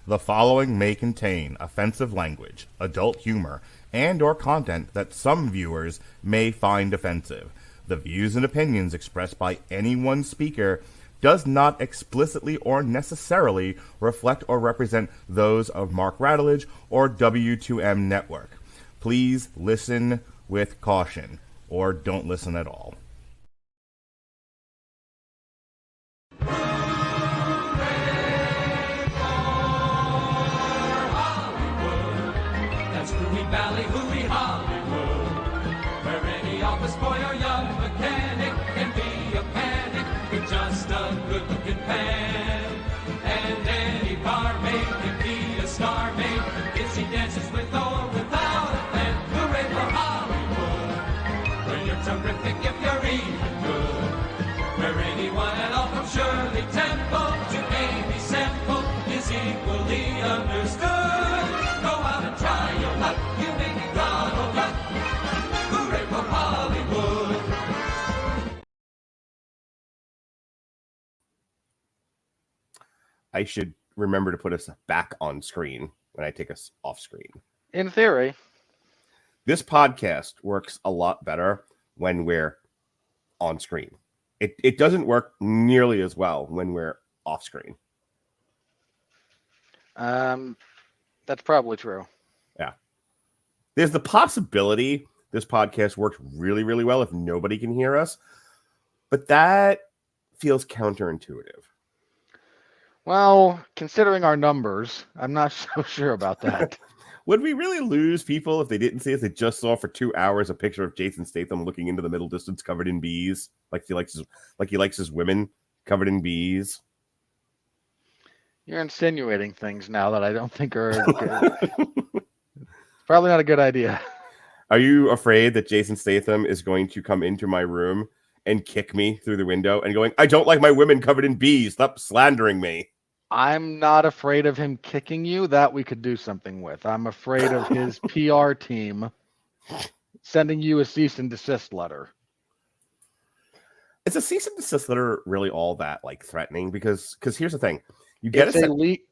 The following may contain offensive language, adult humor, and or content that some viewers may find offensive. The views and opinions expressed by any one speaker does not explicitly or necessarily reflect or represent those of Mark Radulich or W2M Network. Please listen with caution, or don't listen at all. Valley, hooey Hollywood, where any office boy or young mechanic can be a panic with just a good-looking pan. And any barmaid can be a star maid if she dances with or without a plan. Hooray for Hollywood, where you're terrific if you're even good, where anyone at all from Shirley Temple to Amy Semple is equally understood. Go out and try your luck. I should remember to put us back on screen when I take us off screen. In theory. This podcast works a lot better when we're on screen. It doesn't work nearly as well when we're off screen. That's probably true. Yeah. There's the possibility this podcast works really, really well if nobody can hear us, but that feels counterintuitive. Well, considering our numbers, I'm not so sure about that. Would we really lose people if they didn't see us? They just saw for 2 hours a picture of Jason Statham looking into the middle distance covered in bees, like he likes his women covered in bees. You're insinuating things now that I don't think are good. Probably not a good idea. Are you afraid that Jason Statham is going to come into my room and kick me through the window and going, "I don't like my women covered in bees. Stop slandering me." I'm not afraid of him kicking you. That we could do something with. I'm afraid of his PR team sending you a cease and desist letter. Is a cease and desist letter really all that threatening? Because here's the thing. You get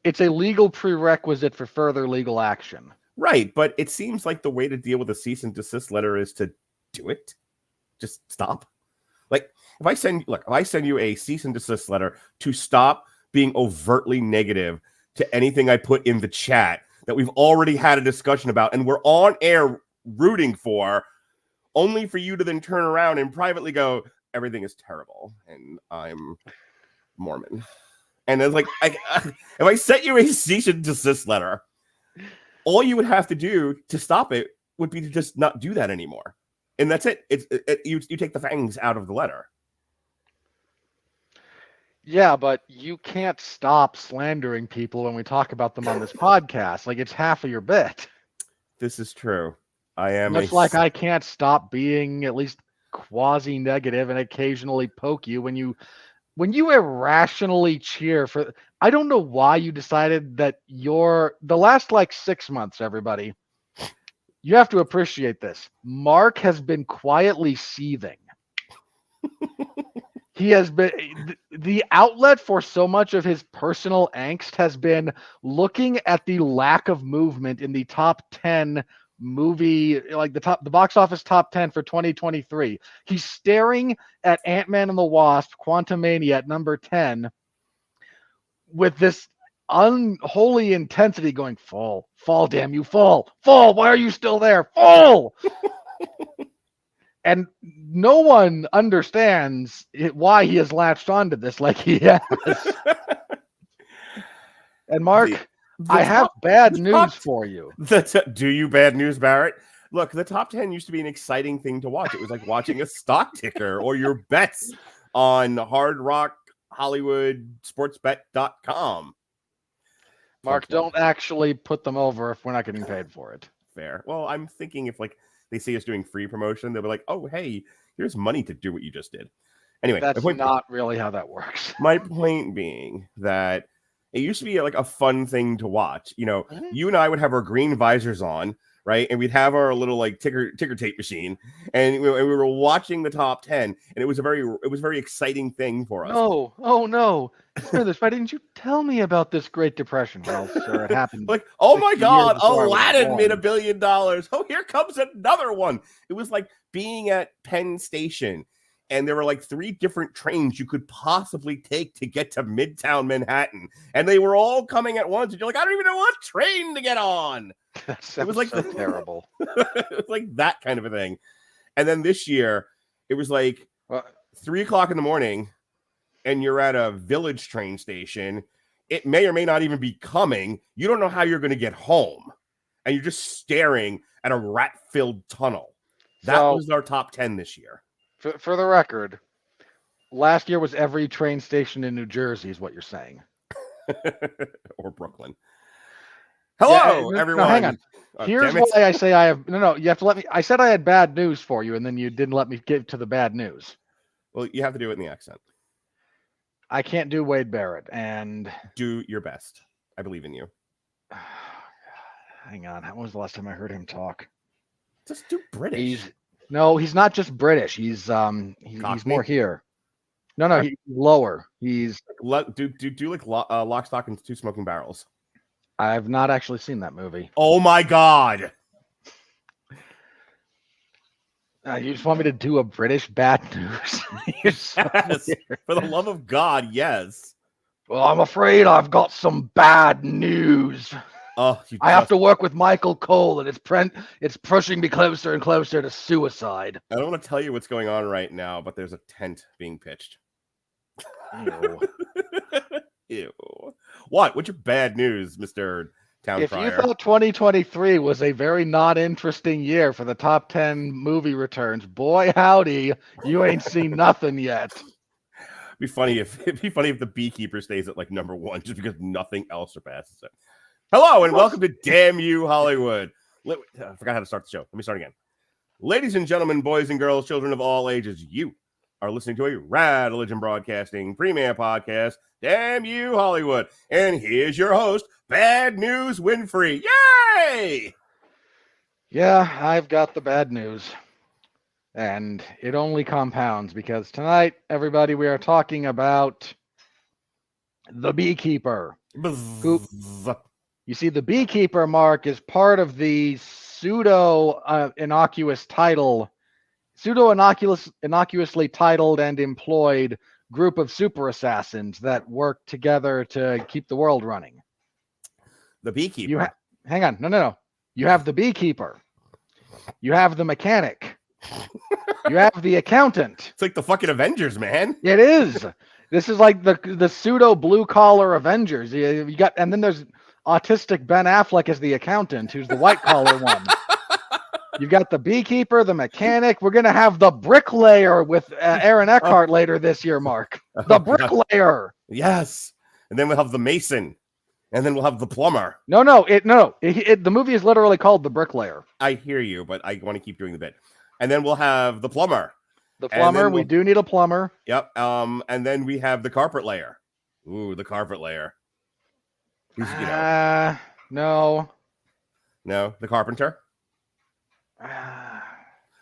it's a legal prerequisite for further legal action. Right, but it seems like the way to deal with a cease and desist letter is to do it. Just stop. Like if I send you a cease and desist letter to stop being overtly negative to anything I put in the chat that we've already had a discussion about and we're on air rooting for, only for you to then turn around and privately go, "Everything is terrible and I'm Mormon." And it's like, if I sent you a cease and desist letter, all you would have to do to stop it would be to just not do that anymore. And that's it. You take the fangs out of the letter. Yeah, but you can't stop slandering people when we talk about them on this podcast. It's half of your bit. This is true. I am much like I can't stop being at least quasi-negative and occasionally poke you when you irrationally cheer for. I don't know why you decided that the last 6 months, everybody. You have to appreciate this. Mark has been quietly seething. He has been the outlet for so much of his personal angst has been looking at the lack of movement in the top 10 movie, the box office top 10 for 2023. He's staring at Ant-Man and the Wasp, Quantumania at number 10 with this unholy intensity going, fall, damn you, fall, why are you still there, fall? And no one understands why he has latched onto this like he has. And Mark, I have bad news for you. Do you bad news, Barrett? Look, the top 10 used to be an exciting thing to watch. It was like watching a stock ticker or your bets on Hard Rock Hollywood sportsbet.com. Mark, don't actually put them over if we're not getting paid for it. Fair. Well, I'm thinking if they see us doing free promotion, they'll be like, "Oh, hey, here's money to do what you just did." Anyway, that's not really how that works. My point being that it used to be a fun thing to watch. You know, you and I would have our green visors on, right? And we'd have our little like ticker tape machine, and we were watching the top 10, and it was a very exciting thing for us. No, oh no. Sir, why didn't you tell me about this Great Depression? Well, sir, it happened. Like, oh my 60 years God, before I was Aladdin made $1 born. billion. Oh, here comes another one. It was like being at Penn Station, and there were like 3 different trains you could possibly take to get to Midtown Manhattan, and they were all coming at once. And you're like, I don't even know what train to get on. It was like so terrible. It was like that kind of a thing. And then this year, it was like 3 o'clock in the morning, and you're at a village train station. It may or may not even be coming. You don't know how you're going to get home, and you're just staring at a rat-filled tunnel. That was our top 10 this year. For the record, last year was every train station in New Jersey, is what you're saying. Or Brooklyn. Hello, everyone. No, hang on. Here's why I say I have no. You have to let me. I said I had bad news for you, and then you didn't let me get to the bad news. Well, you have to do it in the accent. I can't do Wade Barrett, and do your best. I believe in you. Hang on. When was the last time I heard him talk? Just do British. He's not just British. He's more here. No, he's lower. He's do like Lock, Stock, and Two Smoking Barrels. I've not actually seen that movie. Oh my God! You just want me to do a British bad news? Yes, for the love of God, yes. Well, I'm afraid I've got some bad news. Oh, I have to work with Michael Cole, and it's pushing me closer and closer to suicide. I don't want to tell you what's going on right now, but there's a tent being pitched. Ew. Ew. What? What's your bad news, Mr. Town If Crier? you thought 2023 was a very not interesting year for the top 10 movie returns, boy howdy, you ain't seen nothing yet. It'd be funny if the Beekeeper stays at like number 1 just because nothing else surpasses it. Hello and welcome to Damn You Hollywood. I forgot how to start the show. Let me start again. Ladies and gentlemen, boys and girls, children of all ages, you are listening to a Radulich Broadcasting premiere podcast, Damn You Hollywood. And here's your host, Bad News Winfree. Yay! Yeah, I've got the bad news. And it only compounds because tonight, everybody, we are talking about The Beekeeper. Who, you see, The Beekeeper, Mark, is part of the innocuously titled and employed group of super assassins that work together to keep the world running. The Beekeeper. Hang on. No. You have the Beekeeper. You have the mechanic. You have the accountant. It's like the fucking Avengers, man. It is. This is like the pseudo blue collar Avengers. You got, and then there's autistic Ben Affleck as the accountant, who's the white collar one. You've got the Beekeeper, the mechanic. We're gonna have the bricklayer with Aaron Eckhart later this year, Mark. The bricklayer. Yes, and then we'll have the mason, and then we'll have the plumber. No. The movie is literally called The Bricklayer. I hear you, but I want to keep doing the bit. And then we'll have the plumber. The plumber. We do need a plumber. Yep. And then we have the carpet layer. Ooh, the carpet layer. No. No, the carpenter.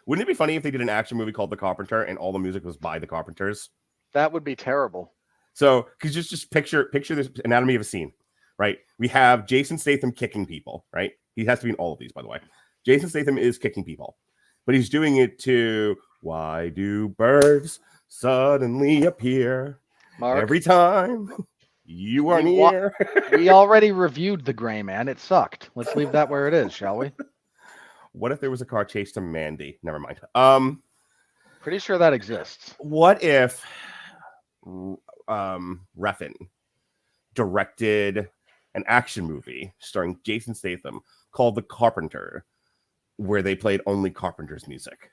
Wouldn't it be funny if they did an action movie called The Carpenter and all the music was by the Carpenters? That would be terrible. So, because just picture this anatomy of a scene, right? We have Jason Statham kicking people, right? He has to be in all of these, by the way. Jason Statham is kicking people, but he's doing it to "Why Do Birds Suddenly Appear Mark, Every Time You Are Near." We already reviewed The Gray Man. It sucked. Let's leave that where it is, shall we? What if there was a car chase to Mandy? Never mind. Pretty sure that exists. What if Refn directed an action movie starring Jason Statham called The Carpenter, where they played only Carpenter's music?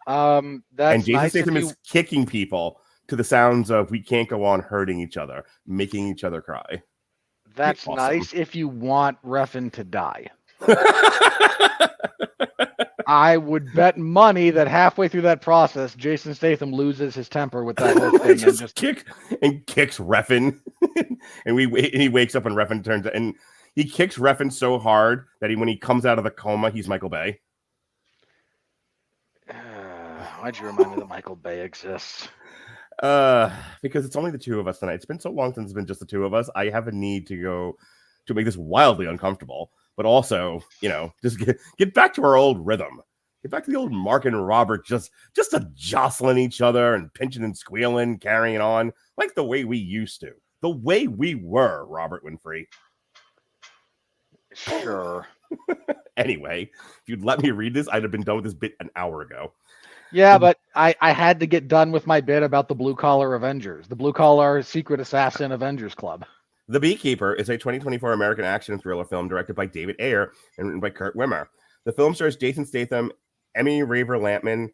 And Jason Statham is kicking people to the sounds of "We Can't Go On Hurting Each Other," making each other cry. That's awesome. Nice if you want Refn to die. I would bet money that halfway through that process, Jason Statham loses his temper with that whole thing and kicks Refn, and he wakes up and Refn turns. And He kicks Refn so hard that when he comes out of the coma, he's Michael Bay. Why'd you remind me that Michael Bay exists? Because it's only the two of us tonight. It's been so long since it's been just the two of us. I have a need to go to make this wildly uncomfortable, but also, just get back to our old rhythm. Get back to the old Mark and Robert just jostling each other and pinching and squealing, carrying on like the way we used to, the way we were, Robert Winfree. Sure. Anyway, if you'd let me read this, I'd have been done with this bit an hour ago. Yeah, but I had to get done with my bit about the Blue Collar Avengers, the Blue Collar Secret Assassin Avengers Club. The Beekeeper is a 2024 American action thriller film directed by David Ayer and written by Kurt Wimmer. The film stars Jason Statham, Emmy Raver-Lampman,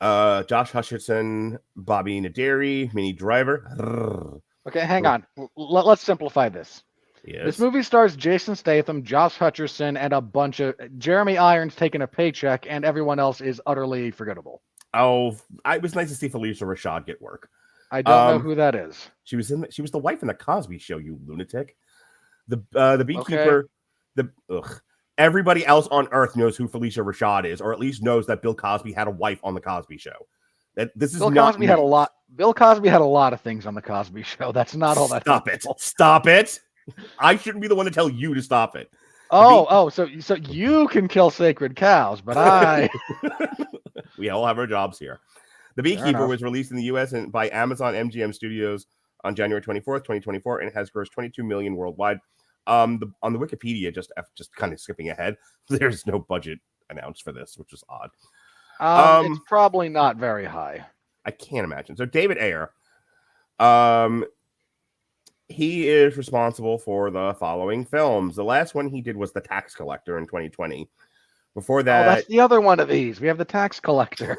Josh Hutcherson, Bobby Naderi, Minnie Driver. Okay, hang on. Let's simplify this. Yes. This movie stars Jason Statham, Josh Hutcherson, and a bunch of Jeremy Irons taking a paycheck, and everyone else is utterly forgettable. Oh, it was nice to see Phylicia Rashad get work. I don't know who that is. She was the wife in the Cosby Show, you lunatic. The Beekeeper. Okay. Everybody else on Earth knows who Phylicia Rashad is, or at least knows that Bill Cosby had a wife on the Cosby Show. Bill Cosby had a lot of things on the Cosby Show. That's not all that. Stop it. I shouldn't be the one to tell you to stop it. So you can kill sacred cows, but I. We all have our jobs here. The Beekeeper was released in the U.S. by Amazon MGM Studios on January 24th, 2024, and has grossed $22 million worldwide. On the Wikipedia, just kind of skipping ahead, there's no budget announced for this, which is odd. It's probably not very high. I can't imagine. So David Ayer, he is responsible for the following films. The last one he did was The Tax Collector in 2020. Before that, that's the other one of these. We have The Tax Collector.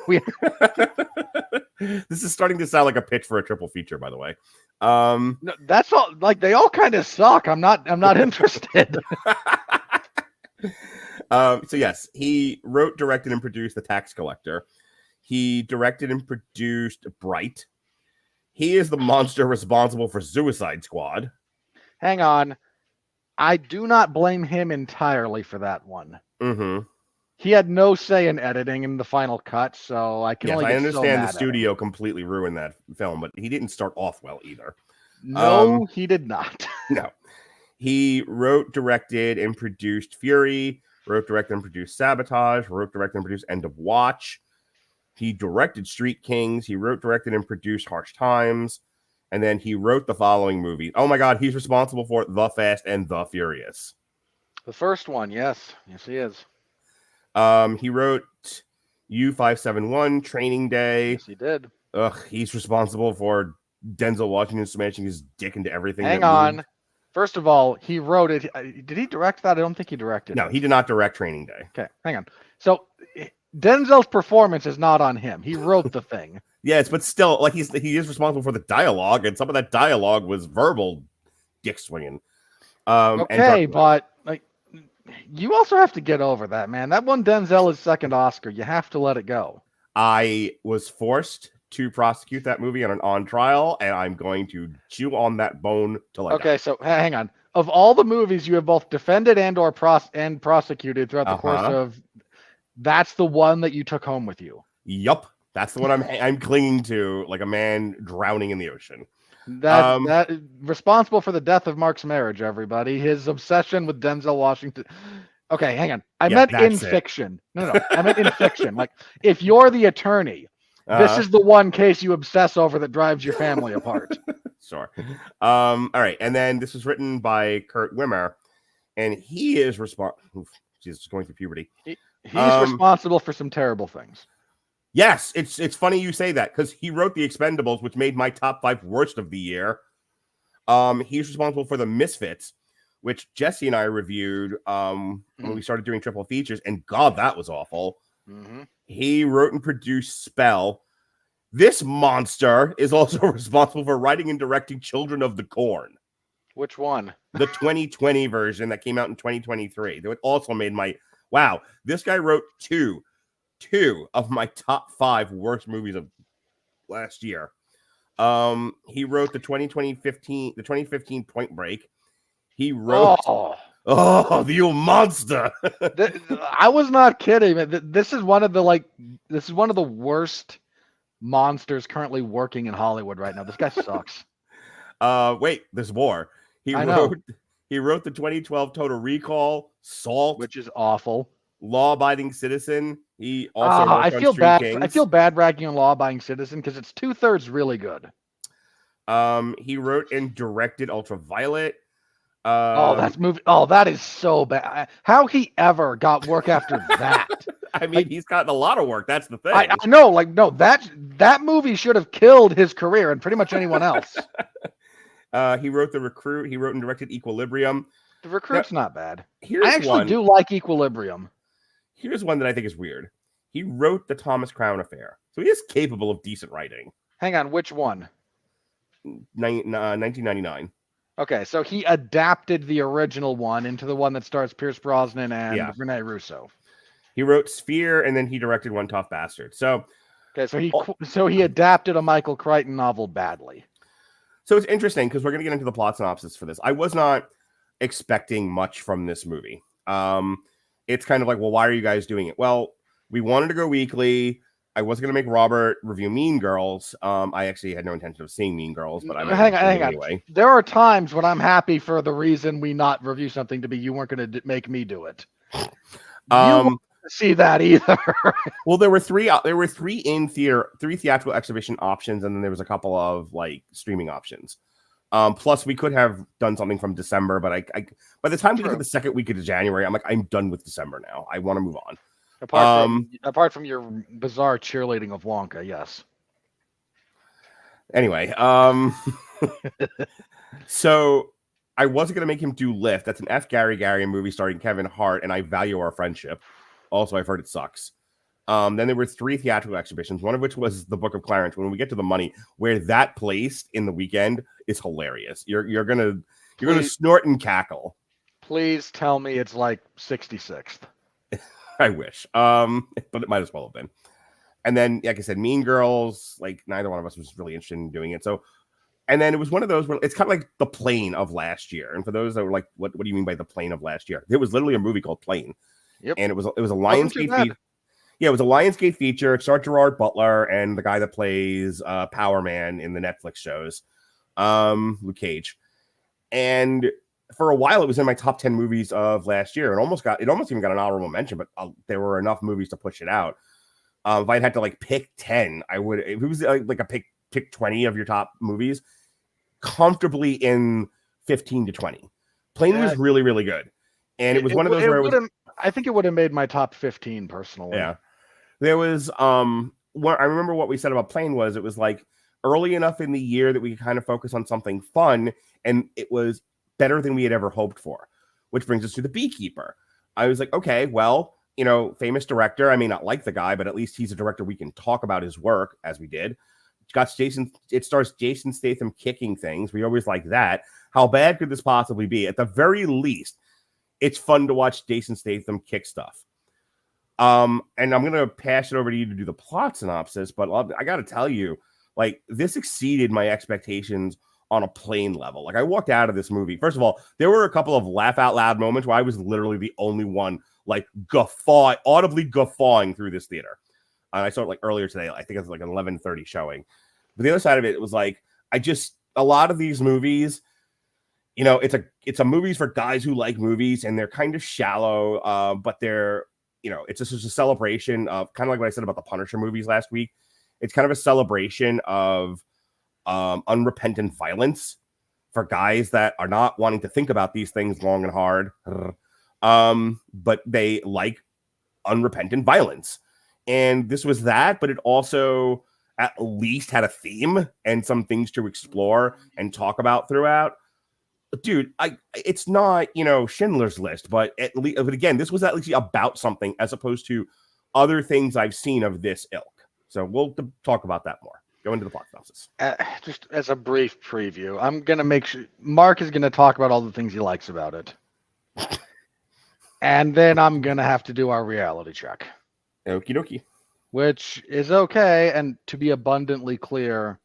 This is starting to sound like a pitch for a triple feature, by the way. No, that's all. Like, they all kind of suck. I'm not interested. So yes, he wrote, directed, and produced The Tax Collector. He directed and produced Bright. He is the monster responsible for Suicide Squad. Hang on. I do not blame him entirely for that one. Mm-hmm. He had no say in editing in the final cut, so I can only get I understand so the studio completely ruined that film, but he didn't start off well either. No, he did not. No. He wrote, directed, and produced Fury, wrote, directed, and produced Sabotage, wrote, directed, and produced End of Watch. He directed Street Kings. He wrote, directed, and produced Harsh Times. And then he wrote the following movie. Oh my God, he's responsible for The Fast and the Furious. The first one, yes. Yes, he is. He wrote U-571, Training Day. Yes, he did. He's responsible for Denzel Washington smashing his dick into everything. Hang on. First of all, he wrote it. Did he direct that? I don't think he directed it. No, he did not direct Training Day. Okay, hang on. So Denzel's performance is not on him. He wrote the thing. Yes, but still, like he is responsible for the dialogue, and some of that dialogue was verbal dick swinging. Okay, but like, you also have to get over that, man. That won Denzel his second Oscar. You have to let it go. I was forced to prosecute that movie on trial, and I'm going to chew on that bone till I die. Okay, so hang on. Of all the movies you have both defended and prosecuted throughout the course of, that's the one that you took home with you. Yup. That's the one I'm clinging to like a man drowning in the ocean. That responsible for the death of Mark's marriage, everybody. His obsession with Denzel Washington. Okay, hang on. I meant in fiction. No. I meant in fiction. Like, if you're the attorney, this is the one case you obsess over that drives your family apart. Sure. All right. And then this was written by Kurt Wimmer, and he is she's going through puberty. He's responsible for some terrible things. Yes, it's funny you say that because he wrote The Expendables, which made my top 5 worst of the year. He's responsible for The Misfits, which Jesse and I reviewed when we started doing triple features, and God, that was awful. Mm-hmm. He wrote and produced Spell. This monster is also responsible for writing and directing Children of the Corn. Which one? The 2020 version that came out in 2023. That also made my... Wow, this guy wrote two of my top 5 worst movies of last year. He wrote the 2015 Point Break. He wrote Oh, you monster! I was not kidding. This is one of the worst monsters currently working in Hollywood right now. This guy sucks. Wait, there's more. He I know. wrote the 2012 Total Recall, Salt, Which is awful. Law-Abiding Citizen. He also worked I on feel Street bad. Kings. I feel bad ragging on Law Abiding Citizen because it's 2/3 really good. He wrote and directed Ultraviolet. That is so bad. How he ever got work after that? I mean, he's gotten a lot of work. That's the thing. I know. No, that movie should have killed his career and pretty much anyone else. He wrote The Recruit. He wrote and directed Equilibrium. The Recruit's not bad. Here's I actually do like Equilibrium. Here's one that I think is weird. He wrote The Thomas Crown Affair, so he is capable of decent writing. Hang on, which one? 1999. Okay, so he adapted the original one into the one that stars Pierce Brosnan and Rene Russo. He wrote Sphere, and then he directed One Tough Bastard. So, okay, so he adapted a Michael Crichton novel badly. So it's interesting because we're going to get into the plot synopsis for this. I was not expecting much from this movie. It's kind of like, well, why are you guys doing it? Well, we wanted to go weekly. I was going to make Robert review Mean Girls. I actually had no intention of seeing Mean Girls, but I'm hang on. Anyway. There are times when I'm happy for the reason we not review something to be you weren't going to make me do it. You won't see that either. Well, there were three in theater, 3 theatrical exhibition options, and then there was a couple of like streaming options. Plus, we could have done something from December, but I by the time we get to the second week of January, I'm like, I'm done with December now. I want to move on. Apart from your bizarre cheerleading of Wonka, yes. Anyway, so I wasn't going to make him do Lift. That's an F. Gary movie starring Kevin Hart, and I value our friendship. Also, I've heard it sucks. Then there were 3 theatrical exhibitions, one of which was The Book of Clarence. When we get to the money, where that placed in the weekend is hilarious. You're gonna snort and cackle. Please tell me it's like 66th. I wish. But it might as well have been. And then, like I said, Mean Girls, like neither one of us was really interested in doing it. So, and then it was one of those where it's kind of like The Plane of last year. And for those that were like, what do you mean by The Plane of last year? There was literally a movie called Plane. Yep. And it was a Lionsgate feature. Yeah, it was a Lionsgate feature. It starred Gerard Butler and the guy that plays Power Man in the Netflix shows, Luke Cage. And for a while, it was in my top 10 movies of last year. It almost even got an honorable mention, but there were enough movies to push it out. If I had to like pick 10, I would. If it was like a pick 20 of your top movies, comfortably in 15 to 20. Plane was really, really good, and it was one of those where I think it would have made my top 15 personally. Yeah, there was I remember what we said about Plane was it was like early enough in the year that we could kind of focus on something fun, and it was better than we had ever hoped for, which brings us to The Beekeeper. I was like, okay, well, famous director. I may not like the guy, but at least he's a director we can talk about his work as we did. It stars Jason Statham kicking things. We always like that. How bad could this possibly be? At the very least, it's fun to watch Jason Statham kick stuff. And I'm going to pass it over to you to do the plot synopsis, but I got to tell you, like, this exceeded my expectations on a plane level. Like, I walked out of this movie. First of all, there were a couple of laugh out loud moments where I was literally the only one, like, audibly guffawing through this theater. And I saw it like earlier today. I think it was like an 11:30 showing. But the other side of it was like, a lot of these movies, it's a movies for guys who like movies, and they're kind of shallow, but they're, it's just a celebration of kind of like what I said about the Punisher movies last week. It's kind of a celebration of unrepentant violence for guys that are not wanting to think about these things long and hard, but they like unrepentant violence. And this was that, but it also at least had a theme and some things to explore and talk about throughout. Dude, it's not, Schindler's List, but again, this was at least about something as opposed to other things I've seen of this ilk. So we'll talk about that more. Go into the plot synopsis. Just as a brief preview, I'm going to make sure Mark is going to talk about all the things he likes about it. And then I'm going to have to do our reality check. Okie dokie. Which is okay. And to be abundantly clear,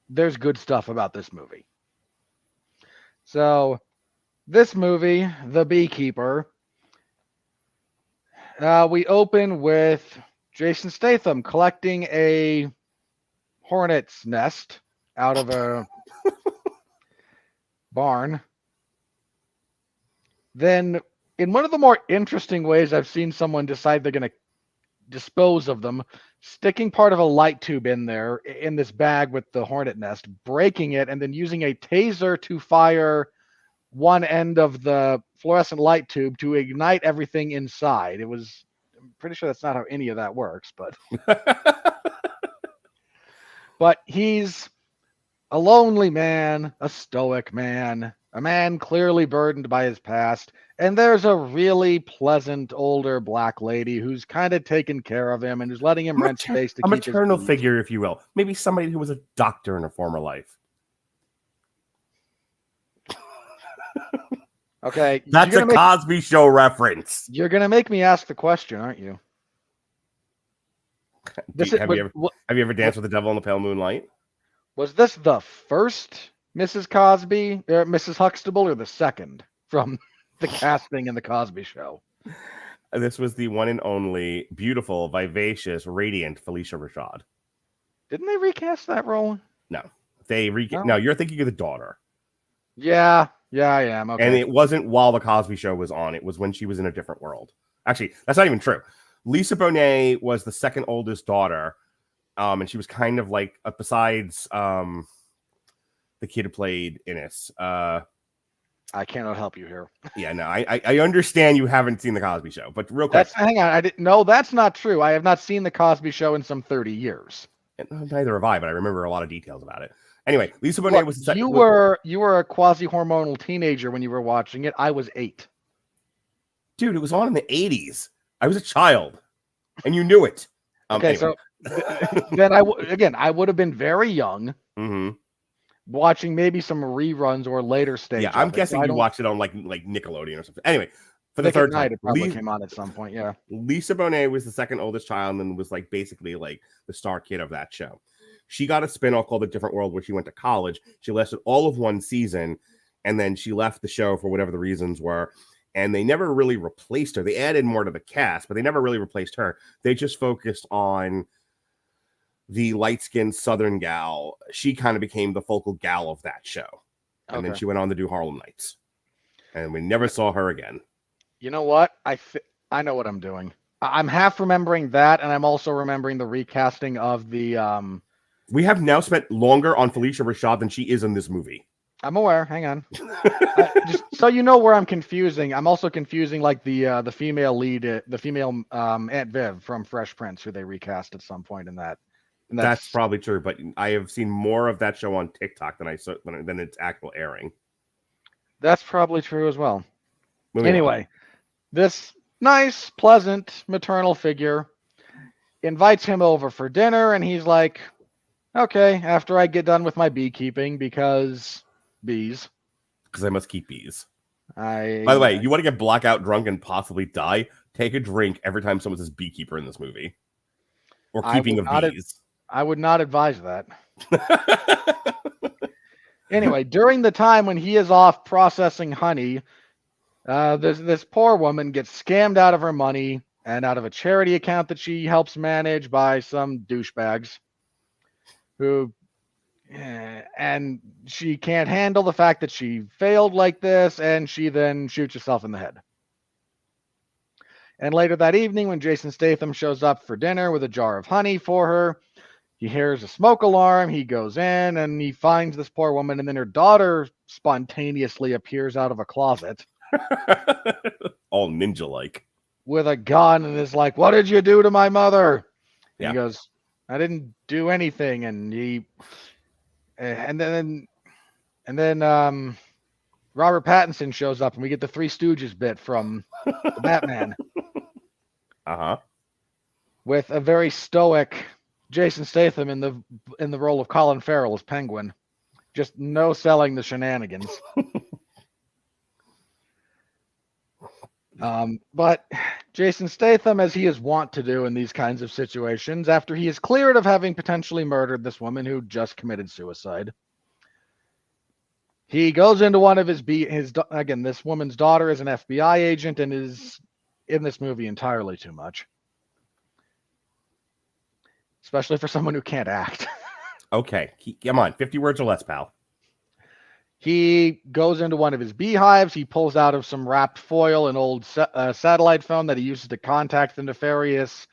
there's good stuff about this movie. So This movie, The Beekeeper, we open with Jason Statham collecting a hornet's nest out of a barn. Then, in one of the more interesting ways I've seen someone decide they're going to dispose of them, sticking part of a light tube in there, in this bag with the hornet nest, breaking it, and then using a taser to fire one end of the fluorescent light tube to ignite everything inside. I'm pretty sure that's not how any of that works, but he's a lonely man, a stoic man, a man clearly burdened by his past, and there's a really pleasant older black lady who's kind of taking care of him and who's letting him rent space to a keep maternal his figure, if you will. Maybe somebody who was a doctor in a former life. Okay, That's a Cosby Show reference. You're gonna make me ask the question, aren't you? Have you ever danced with the devil in the pale moonlight? Was this the first Mrs. Cosby, or Mrs. Huxtable, or the second from the casting in the Cosby Show? This was the one and only beautiful, vivacious, radiant Phylicia Rashad. Didn't they recast that role? No, No, you're thinking of the daughter. Yeah, I am. Okay. And it wasn't while the Cosby Show was on. It was when she was in a different world. Actually, that's not even true. Lisa Bonet was the second oldest daughter. And she was kind of like, besides the kid who played Innes. I cannot help you here. Yeah, no, I understand you haven't seen the Cosby Show, but real quick. Hang on. No, that's not true. I have not seen the Cosby Show in some 30 years. Neither have I, but I remember a lot of details about it. Anyway, Lisa Bonet was the second. You were a quasi-hormonal teenager when you were watching it. I was 8. Dude, it was on in the 80s. I was a child, and you knew it. Okay, anyway. So then I would have been very young, watching maybe some reruns or later stage. Yeah, I'm guessing you watched it on like Nickelodeon or something. Anyway, for the third time, it probably came on at some point. Yeah, Lisa Bonet was the second oldest child and was like basically like the star kid of that show. She got a spinoff called A Different World where she went to college. She lasted all of one season, and then she left the show for whatever the reasons were. And they never really replaced her. They added more to the cast, but they never really replaced her. They just focused on the light-skinned Southern gal. She kind of became the focal gal of that show. And then she went on to do Harlem Nights. And we never saw her again. You know what? I know what I'm doing. I'm half remembering that, and I'm also remembering the recasting of the... We have now spent longer on Phylicia Rashad than she is in this movie. I'm aware. Hang on. Just so you know where I'm confusing. I'm also confusing like the female lead, the female Aunt Viv from Fresh Prince, who they recast at some point in that. And that's probably true, but I have seen more of that show on TikTok than its actual airing. That's probably true as well. Anyway, this nice, pleasant maternal figure invites him over for dinner, and he's like, okay, after I get done with my beekeeping, because bees. Because I must keep bees. By the way, you want to get blackout drunk and possibly die? Take a drink every time someone says beekeeper in this movie. Or keeping of bees. I would not advise that. Anyway, during the time when he is off processing honey, this poor woman gets scammed out of her money and out of a charity account that she helps manage by some douchebags who, and she can't handle the fact that she failed like this, and she then shoots herself in the head. And later that evening, when Jason Statham shows up for dinner with a jar of honey for her, he hears a smoke alarm. He goes in and he finds this poor woman, and then her daughter spontaneously appears out of a closet. All ninja-like. With a gun, and is like, "What did you do to my mother?" Yeah. He goes, "I didn't do anything." And then Robert Pattinson shows up, and we get the Three Stooges bit from Batman. With a very stoic Jason Statham in the role of Colin Farrell as Penguin. Just no selling the shenanigans. But Jason Statham, as he is wont to do in these kinds of situations, after he is cleared of having potentially murdered this woman who just committed suicide, He goes into one of again, this woman's daughter is an FBI agent and is in this movie entirely too much. Especially for someone who can't act. Okay, come on, 50 words or less, pal. He goes into one of his beehives. He pulls out of some wrapped foil an old satellite phone that he uses to contact the nefarious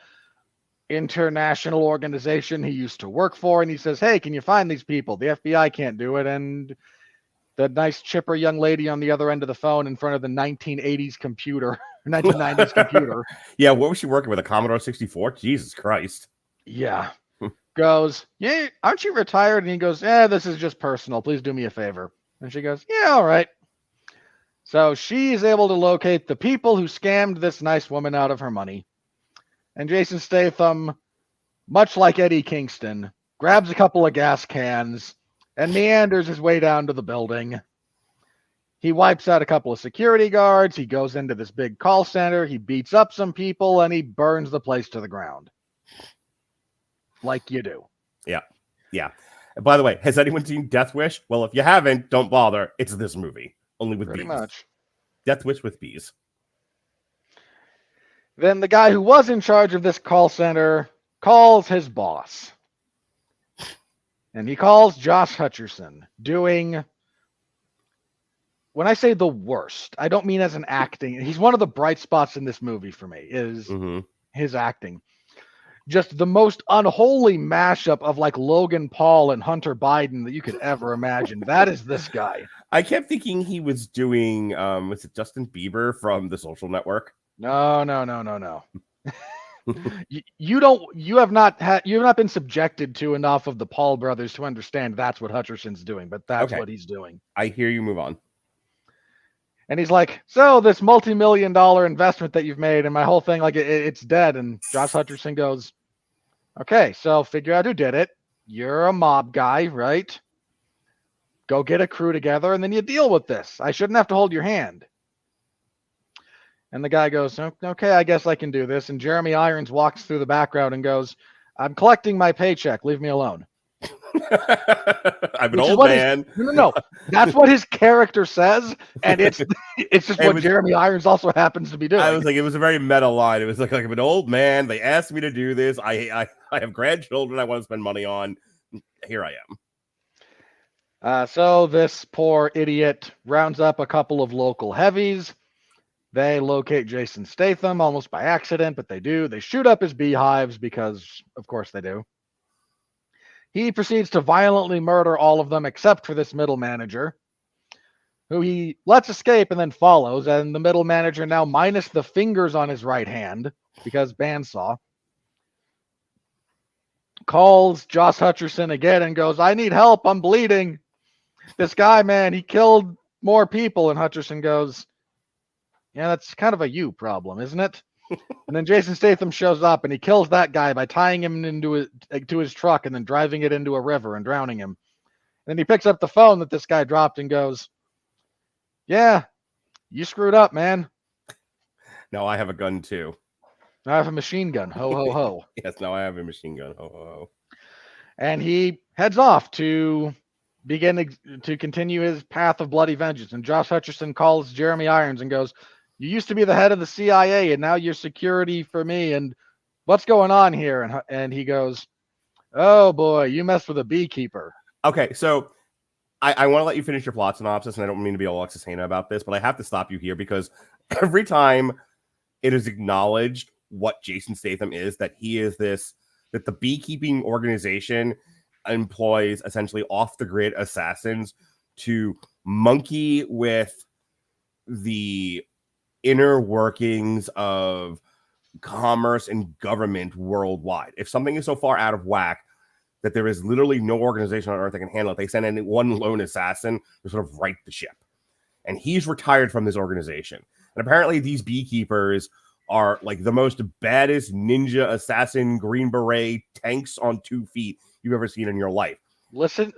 international organization he used to work for. And he says, hey, can you find these people? The FBI can't do it. And the nice chipper young lady on the other end of the phone in front of the 1980s computer, 1990s computer. Yeah, what was she working with? A Commodore 64? Jesus Christ. Yeah. Goes, yeah, aren't you retired? And he goes, yeah, this is just personal. Please do me a favor. And she goes, yeah, all right. So she's able to locate the people who scammed this nice woman out of her money. And Jason Statham, much like Eddie Kingston, grabs a couple of gas cans and meanders his way down to the building. He wipes out a couple of security guards. He goes into this big call center. He beats up some people and he burns the place to the ground. Like you do. Yeah. And by the way, has anyone seen Death Wish? Well, if you haven't, don't bother. It's this movie. Only with Pretty bees. much. Death Wish with bees. Then the guy who was in charge of this call center calls his boss. And he calls Josh Hutcherson, doing, when I say the worst, I don't mean as an acting. He's one of the bright spots in this movie for me, is his acting. Just the most unholy mashup of like Logan Paul and Hunter Biden that you could ever imagine. That is this guy. I kept thinking he was doing, was it Justin Bieber from The Social Network? No. You have not been subjected to enough of the Paul brothers to understand that's what Hutcherson's doing, but that's what he's doing. I hear you. Move on. And he's like, so this multi-million-dollar investment that you've made and my whole thing, like it's dead. And Josh Hutcherson goes, okay, so figure out who did it. You're a mob guy, right? Go get a crew together and then you deal with this. I shouldn't have to hold your hand. And the guy goes, okay, I guess I can do this. And Jeremy Irons walks through the background and goes, I'm collecting my paycheck. Leave me alone. I'm an old man. No. That's what his character says. And it's just what Jeremy Irons also happens to be doing. I was like, it was a very meta line. It was like I'm an old man. They asked me to do this. I have grandchildren I want to spend money on. Here I am. So this poor idiot rounds up a couple of local heavies. They locate Jason Statham almost by accident, but they do. They shoot up his beehives because, of course, they do. He proceeds to violently murder all of them except for this middle manager, who he lets escape and then follows. And the middle manager, now minus the fingers on his right hand, because bandsaw, calls Josh Hutcherson again and goes, I need help. I'm bleeding. This guy, man, he killed more people. And Hutcherson goes, yeah, that's kind of a you problem, isn't it? And then Jason Statham shows up and he kills that guy by tying him to his truck and then driving it into a river and drowning him. And then he picks up the phone that this guy dropped and goes, yeah, you screwed up, man. Now I have a gun too. I have a machine gun. Ho, ho, ho. Yes, now I have a machine gun. Ho, ho, ho. And he heads off to begin to continue his path of bloody vengeance. And Josh Hutcherson calls Jeremy Irons and goes, you used to be the head of the CIA and now you're security for me. And what's going on here? And he goes, oh boy, you messed with a beekeeper. Okay, so I want to let you finish your plot synopsis, and I don't mean to be Alexis Hana about this, but I have to stop you here because every time it is acknowledged what Jason Statham is, that he is that the beekeeping organization employs essentially off-the-grid assassins to monkey with the inner workings of commerce and government worldwide. If something is so far out of whack that there is literally no organization on earth that can handle it, they send in one lone assassin to sort of right the ship. And he's retired from this organization. And apparently these beekeepers are like the most baddest ninja assassin Green Beret tanks on 2 feet you've ever seen in your life. Listen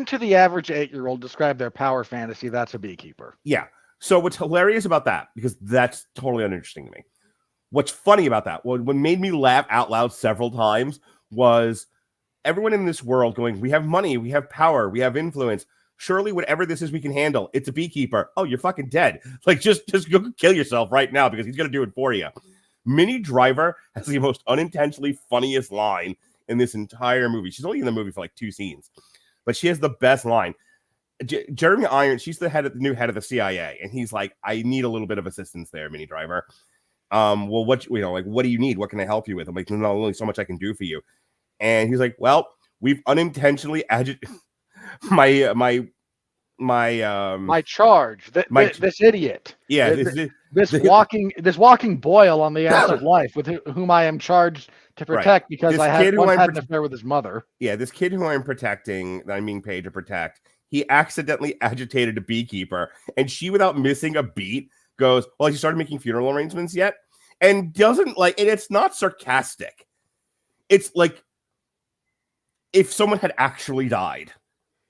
to the average 8-year-old describe their power fantasy. That's a beekeeper. Yeah. So what's hilarious about that, because that's totally uninteresting to me. What's funny about that, what made me laugh out loud several times was everyone in this world going, we have money, we have power, we have influence. surely whatever this is, we can handle. It's a beekeeper. Oh, you're fucking dead. Like, just go kill yourself right now because he's going to do it for you. Minnie Driver has the most unintentionally funniest line in this entire movie. She's only in the movie for like 2 scenes, but she has the best line. Jeremy Ayer, she's the new head of the CIA, and he's like, I need a little bit of assistance there, Minnie Driver. Well, what do you need? What can I help you with? I'm like, there's not only so much I can do for you. And he's like, well, we've unintentionally my charge. This idiot. Yeah, this walking boil on the ass of life with whom I am charged to protect because I had an affair with his mother. Yeah, this kid who I'm protecting, that I'm being paid to protect, he accidentally agitated a beekeeper, and she, without missing a beat, goes, well, you started making funeral arrangements yet? And doesn't and it's not sarcastic. It's like, if someone had actually died,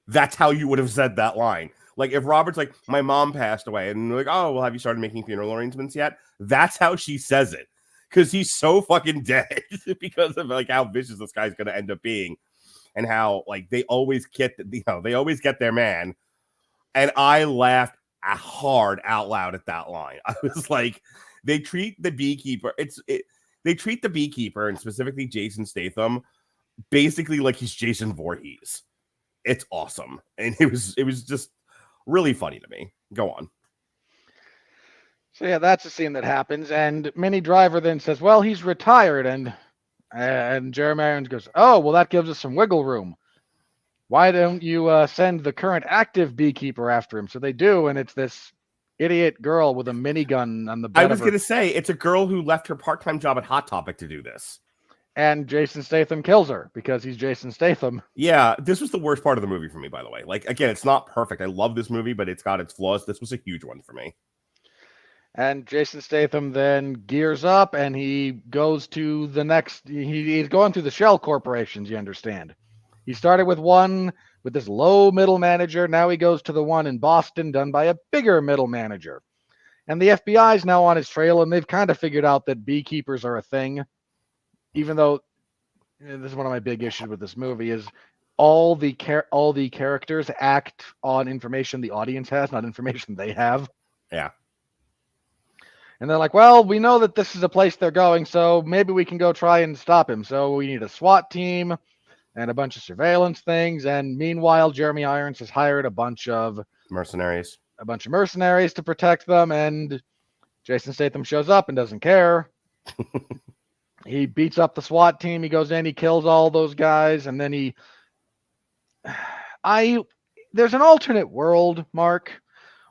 that's how you would have said that line. Like, if Robert's like, my mom passed away, and they're like, oh, well, have you started making funeral arrangements yet? That's how she says it. Because he's so fucking dead because of how vicious this guy's going to end up being. And how they always get their man. And I laughed hard out loud at that line. I was like, they treat the beekeeper, they treat the beekeeper, and specifically Jason Statham, basically like he's Jason Voorhees. It's awesome. And it was just really funny to me. Go on. So yeah, that's a scene that happens, and Minnie Driver then says, well, he's retired, and Jeremy Irons goes, oh, well, that gives us some wiggle room. Why don't you send the current active beekeeper after him? So they do, and it's this idiot girl with a minigun on the bed. I was going to say, it's a girl who left her part-time job at Hot Topic to do this. And Jason Statham kills her because he's Jason Statham. Yeah, this was the worst part of the movie for me, by the way. Again, it's not perfect. I love this movie, but it's got its flaws. This was a huge one for me. And Jason Statham then gears up, and he goes to the next. He's going through the shell corporations, you understand. He started with one with this low middle manager. Now he goes to the one in Boston done by a bigger middle manager. And the FBI is now on his trail, and they've kind of figured out that beekeepers are a thing. Even though this is one of my big issues with this movie is all the characters act on information the audience has, not information they have. Yeah. And they're like, well, we know that this is a place they're going, so maybe we can go try and stop him. So we need a SWAT team and a bunch of surveillance things. And meanwhile, Jeremy Irons has hired a bunch of mercenaries to protect them. And Jason Statham shows up and doesn't care. He beats up the SWAT team. He goes in, he kills all those guys. And then there's an alternate world, Mark,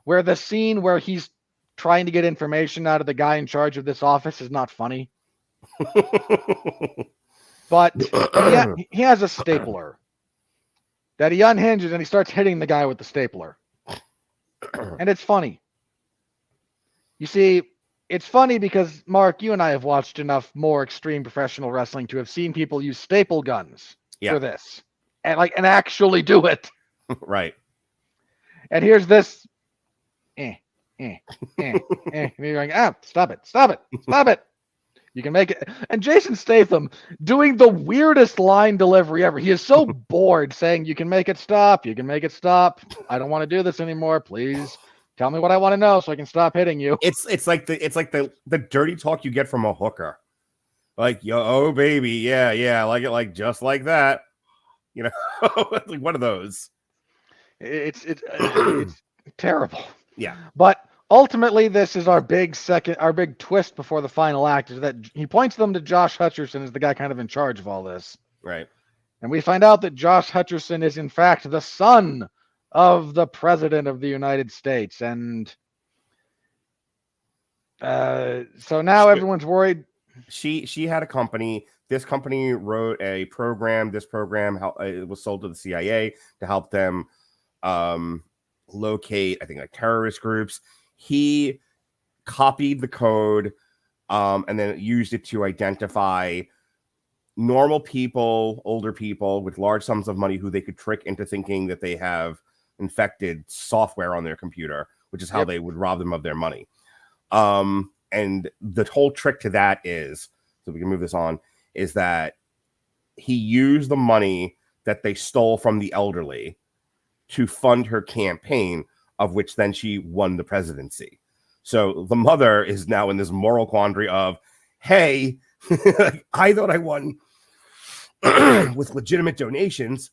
where the scene where he's trying to get information out of the guy in charge of this office is not funny. But he has a stapler that he unhinges and he starts hitting the guy with the stapler. And it's funny. You see, it's funny because, Mark, you and I have watched enough more extreme professional wrestling to have seen people use staple guns for this and actually do it. Right. And here's this. And you're going, stop it. You can make it. And Jason Statham doing the weirdest line delivery ever. He is so bored saying, you can make it stop. I don't want to do this anymore. Please tell me what I want to know so I can stop hitting you. It's like the dirty talk you get from a hooker. Like, yo, oh baby, yeah, I like it like just like that. You know, like one of those. It's terrible. Yeah. But ultimately, this is our big twist before the final act is that he points them to Josh Hutcherson as the guy kind of in charge of all this. Right. And we find out that Josh Hutcherson is in fact the son of the president of the United States. And so now everyone's worried. She had a company. This company wrote a program. This program, it was sold to the CIA to help them locate, I think, like terrorist groups. He copied the code and then used it to identify normal people, older people with large sums of money who they could trick into thinking that they have infected software on their computer, which is how they would rob them of their money. And the whole trick to that is, so we can move this on, is that he used the money that they stole from the elderly to fund her campaign, of which then she won the presidency. So the mother is now in this moral quandary of, hey, I thought I won with legitimate donations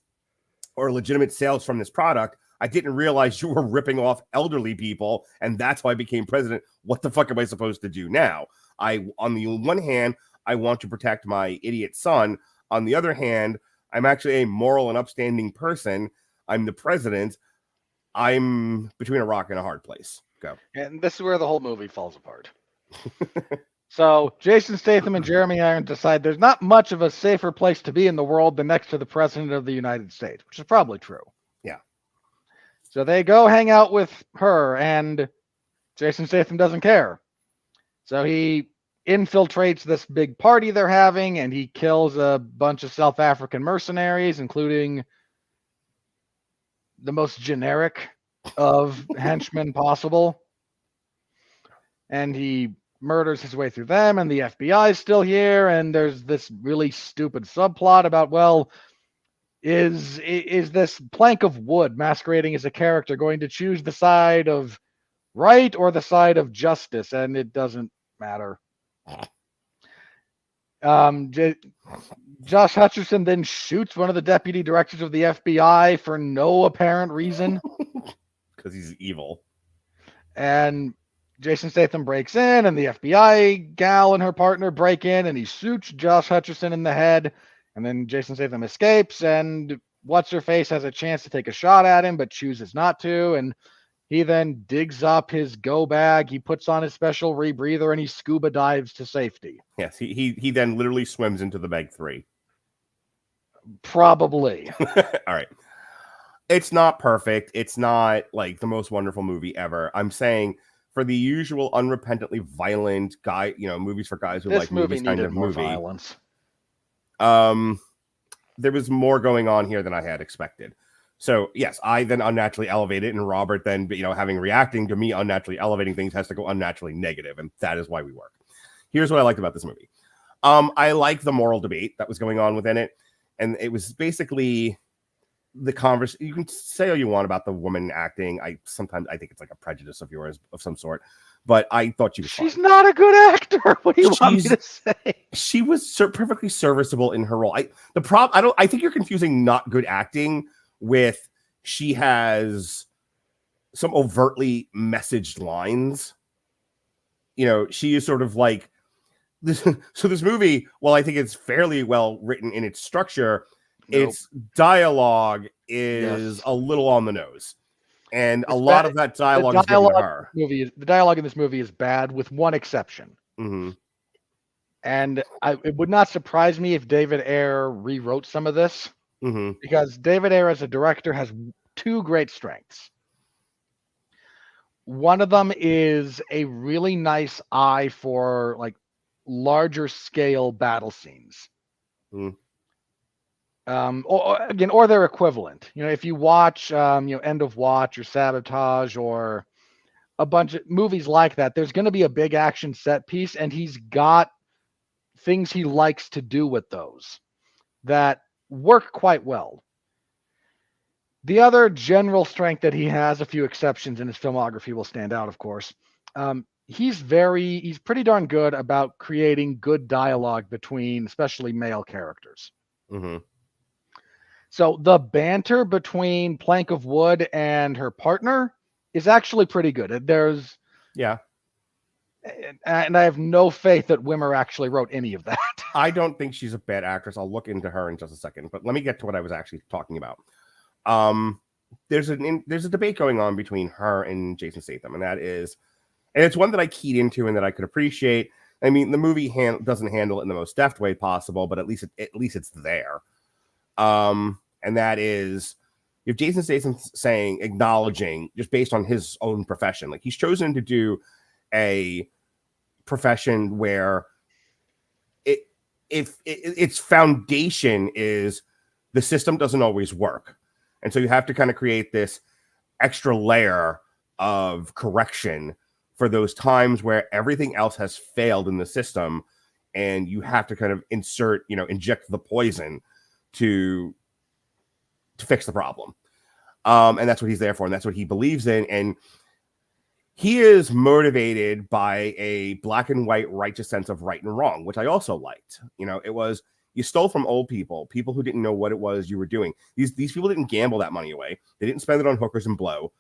or legitimate sales from this product. I didn't realize you were ripping off elderly people, and that's how I became president. What the fuck am I supposed to do now? On the one hand, I want to protect my idiot son. On the other hand, I'm actually a moral and upstanding person. I'm the president. I'm between a rock and a hard place. Go. And this is where the whole movie falls apart. So Jason Statham and Jeremy Irons decide there's not much of a safer place to be in the world than next to the president of the United States, which is probably true. Yeah. So they go hang out with her, and Jason Statham doesn't care. So he infiltrates this big party they're having, and he kills a bunch of South African mercenaries, including the most generic of henchmen possible. And he murders his way through them, and the FBI is still here, and there's this really stupid subplot about, well, is this plank of wood masquerading as a character going to choose the side of right or the side of justice? And it doesn't matter. Josh Hutcherson then shoots one of the deputy directors of the FBI for no apparent reason. Because he's evil. And Jason Statham breaks in, and the FBI gal and her partner break in, and he shoots Josh Hutcherson in the head. And then Jason Statham escapes, and What's-Her-Face has a chance to take a shot at him, but chooses not to. And he then digs up his go bag. He puts on his special rebreather, and he scuba dives to safety. Yes, he then literally swims into the bag 3. Probably. All right. It's not perfect. It's not like the most wonderful movie ever. I'm saying for the usual unrepentantly violent guy, movies for guys who like movies kind of movie. Violence. There was more going on here than I had expected. So yes, I then unnaturally elevated, and Robert then, reacting to me unnaturally elevating things has to go unnaturally negative, and that is why we work. Here's what I liked about this movie. I like the moral debate that was going on within it, and it was basically the conversation. You can say all you want about the woman acting. I think it's like a prejudice of yours of some sort, but I thought she's fine. Not a good actor. What do you want me to say? She was perfectly serviceable in her role. I think you're confusing not good acting with she has some overtly messaged lines. She is sort of like this. So this movie, while I think it's fairly well written in its structure, its dialogue is a little on the nose, and a lot of that dialogue is given to her. The dialogue in this movie is bad, with one exception. Mm-hmm. And it would not surprise me if David Ayer rewrote some of this, because David Ayer as a director has two great strengths. One of them is a really nice eye for like larger scale battle scenes. Or their equivalent. If you watch, End of Watch or Sabotage or a bunch of movies like that, there's going to be a big action set piece, and he's got things he likes to do with those that work quite well. The other general strength that he has, a few exceptions in his filmography will stand out, of course. He's pretty darn good about creating good dialogue between especially male characters. So the banter between Plank of Wood and her partner is actually pretty good. And I have no faith that Wimmer actually wrote any of that. I don't think she's a bad actress. I'll look into her in just a second, but let me get to what I was actually talking about. There's a debate going on between her and Jason Statham, and it's one that I keyed into and that I could appreciate. I mean, the movie doesn't handle it in the most deft way possible, but at least it's there. And that is, if Jason Statham's acknowledging, just based on his own profession, like he's chosen to do a profession where its foundation is the system doesn't always work. And so you have to kind of create this extra layer of correction for those times where everything else has failed in the system, and you have to kind of inject the poison to fix the problem. And that's what he's there for, and that's what he believes in. And he is motivated by a black and white righteous sense of right and wrong, which I also liked. It was, you stole from old people who didn't know what it was you were doing. These people didn't gamble that money away. They didn't spend it on hookers and blow.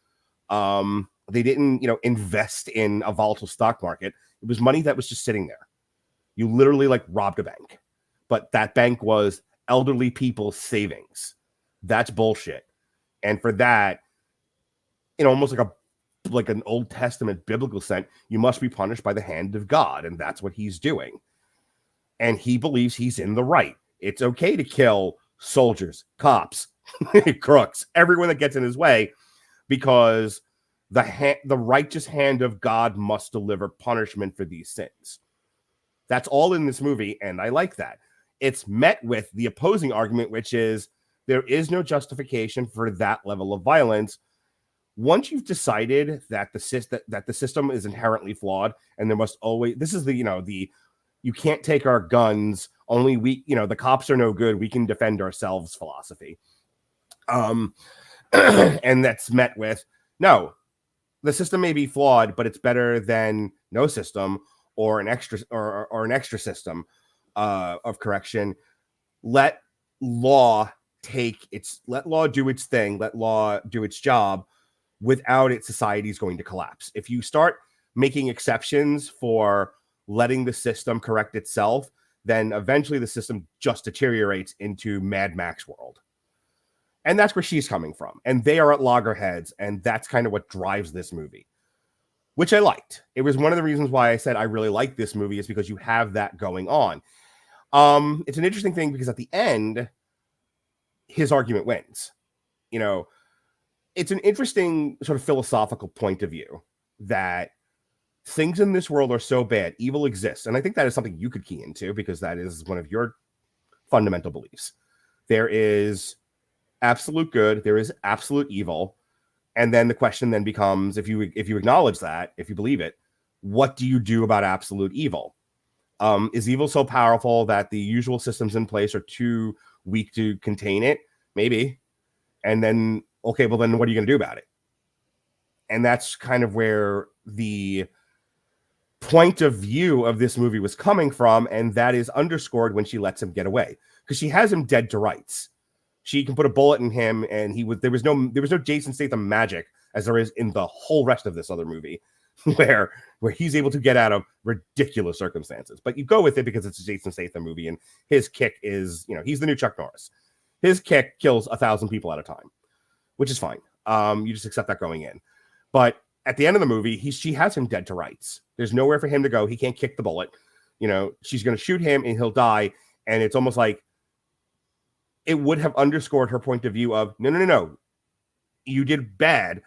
They didn't, invest in a volatile stock market. It was money that was just sitting there. You literally robbed a bank, but that bank was elderly people's savings. That's bullshit. And for that, almost like an Old Testament biblical sense, you must be punished by the hand of God. And that's what he's doing. And he believes he's in the right. It's okay to kill soldiers, cops, crooks, everyone that gets in his way, because the righteous hand of God must deliver punishment for these sins. That's all in this movie, and I like that. It's met with the opposing argument, which is there is no justification for that level of violence. Once you've decided that the system is inherently flawed, and there must always, this is the you can't take our guns, only we, the cops are no good, we can defend ourselves philosophy. And that's met with, no, the system may be flawed, but it's better than no system or an extra system of correction. Let law do its thing, let law do its job. Without it, society is going to collapse. If you start making exceptions for letting the system correct itself, then eventually the system just deteriorates into Mad Max world. And that's where she's coming from. And they are at loggerheads, and that's kind of what drives this movie, which I liked. It was one of the reasons why I said I really like this movie, is because you have that going on. It's an interesting thing because at the end, his argument wins. It's an interesting sort of philosophical point of view that things in this world are so bad, evil exists. And I think that is something you could key into, because that is one of your fundamental beliefs. There is absolute good, there is absolute evil. And then the question then becomes, if you acknowledge that, if you believe it, what do you do about absolute evil? Is evil so powerful that the usual systems in place are too weak to contain it? Maybe. And then, okay, well then what are you going to do about it? And that's kind of where the point of view of this movie was coming from. And that is underscored when she lets him get away, because she has him dead to rights. She can put a bullet in him, and there was no Jason Statham magic as there is in the whole rest of this other movie, where he's able to get out of ridiculous circumstances. But you go with it because it's a Jason Statham movie, and his kick is, he's the new Chuck Norris. His kick kills 1,000 people at a time, which is fine. You just accept that going in. But at the end of the movie, she has him dead to rights. There's nowhere for him to go. He can't kick the bullet. She's going to shoot him and he'll die. And it's almost like it would have underscored her point of view of, no. You did bad.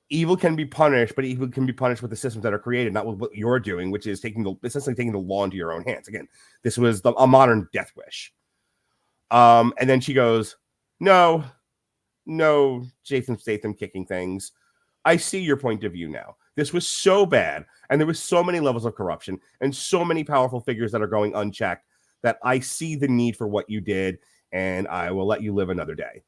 Evil can be punished, but evil can be punished with the systems that are created, not with what you're doing, which is essentially taking the law into your own hands. Again, this was a modern death wish. And then she goes, no, Jason Statham kicking things. I see your point of view now. This was so bad, and there was so many levels of corruption and so many powerful figures that are going unchecked that I see the need for what you did, and I will let you live another day.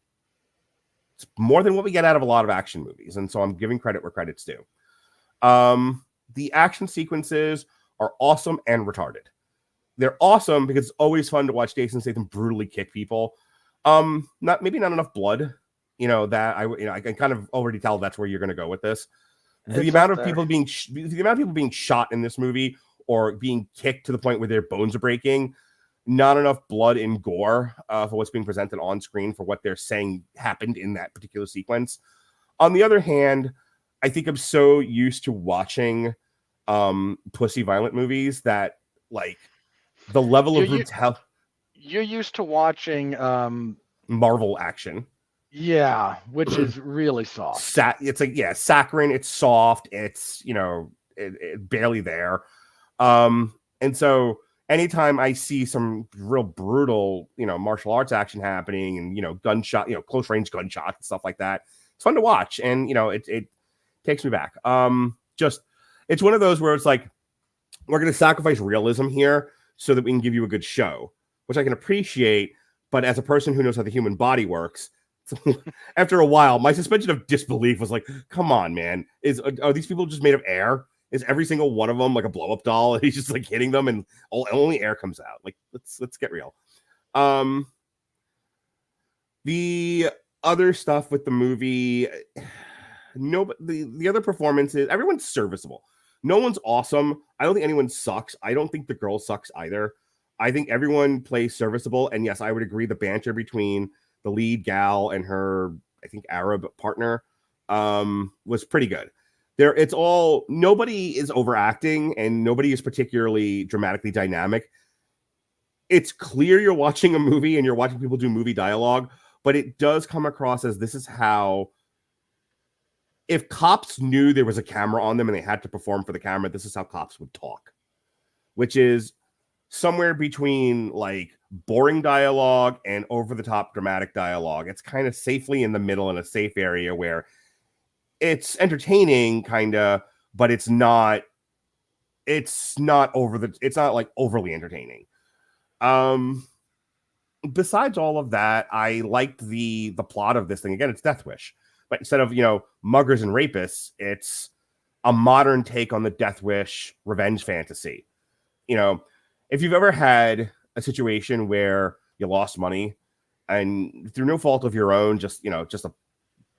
It's more than what we get out of a lot of action movies, and so I'm giving credit where credit's due. The action sequences are awesome and retarded. They're awesome because it's always fun to watch Jason Statham brutally kick people. Not enough blood. I can kind of already tell that's where you're going to go with this. The amount of people being shot in this movie or being kicked to the point where their bones are breaking, not enough blood and gore for what's being presented on screen for what they're saying happened in that particular sequence. On the other hand, I think I'm so used to watching pussy violent movies that the level of brutality. You're used to watching Marvel action. Yeah, which is really soft. It's saccharine. It's soft. It's it barely there. And so anytime I see some real brutal martial arts action happening and gunshot, close range gunshots and stuff like that, it's fun to watch, and it takes me back. It's one of those where it's like we're going to sacrifice realism here so that we can give you a good show, which I can appreciate. But as a person who knows how the human body works, After a while, my suspension of disbelief was like, come on, man. Are these people just made of air? Is every single one of them like a blow-up doll? And he's just like hitting them and only air comes out. Like, let's get real. The other stuff with the movie, the other performances, everyone's serviceable. No one's awesome. I don't think anyone sucks. I don't think the girl sucks either. I think everyone plays serviceable. And yes, I would agree the banter between the lead gal and her, I think, Arab partner was pretty good. Nobody is overacting and nobody is particularly dramatically dynamic. It's clear you're watching a movie and you're watching people do movie dialogue, but it does come across as this is how, if cops knew there was a camera on them and they had to perform for the camera, this is how cops would talk, which is somewhere between like boring dialogue and over the top dramatic dialogue. It's kind of safely in the middle in a safe area where it's entertaining kind of, but it's not like overly entertaining. Besides all of that, I liked the plot of this thing. Again, it's Death Wish, but instead of, muggers and rapists, it's a modern take on the Death Wish revenge fantasy. If you've ever had a situation where you lost money and through no fault of your own, just a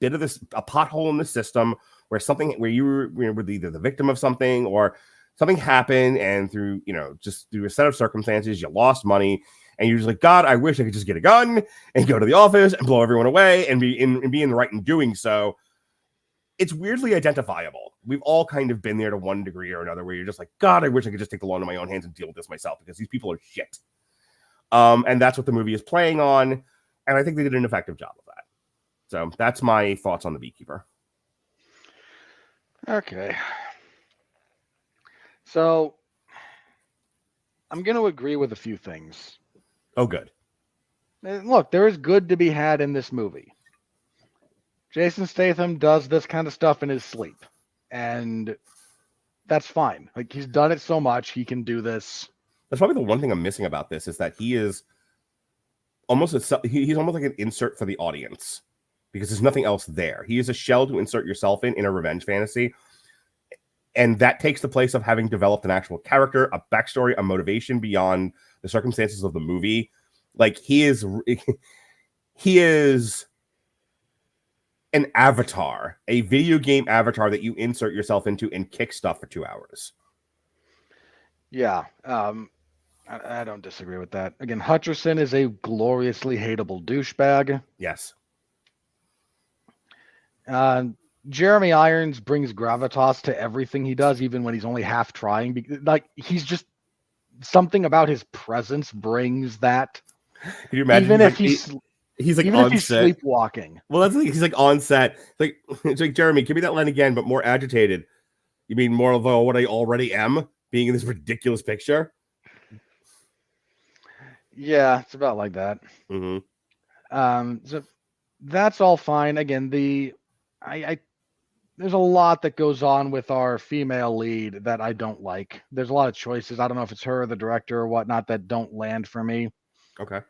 bit of a pothole in the system where you were either the victim of something or something happened, and through a set of circumstances, you lost money, and you're just like, God, I wish I could just get a gun and go to the office and blow everyone away and be in the right in doing so. It's weirdly identifiable. We've all kind of been there to one degree or another where you're just like, God, I wish I could just take the law into my own hands and deal with this myself because these people are shit. And that's what the movie is playing on. And I think they did an effective job of that. So that's my thoughts on The Beekeeper. Okay. So I'm going to agree with a few things. Oh, good. Look, there is good to be had in this movie. Jason Statham does this kind of stuff in his sleep, and that's fine. Like, he's done it so much, he can do this. That's probably the one thing I'm missing about this is that he is he's almost like an insert for the audience because there's nothing else there. He is a shell to insert yourself in a revenge fantasy, and that takes the place of having developed an actual character, a backstory, a motivation beyond the circumstances of the movie. Like, he is an avatar, a video game avatar that you insert yourself into and kick stuff for 2 hours. Yeah, I don't disagree with that. Again, Hutcherson is a gloriously hateable douchebag. Yes. Jeremy Irons brings gravitas to everything he does, even when he's only half trying. Like, he's just something about his presence brings that. Can you imagine? Even if he's like even on if he's set. sleepwalking. Well, that's the thing. He's like on set. It's like, Jeremy, give me that line again, but more agitated. You mean more of what I already am, being in this ridiculous picture? Yeah, it's about like that. Mm-hmm. So that's all fine. Again, there's a lot that goes on with our female lead that I don't like. There's a lot of choices. I don't know if it's her, the director, or whatnot that don't land for me. Okay.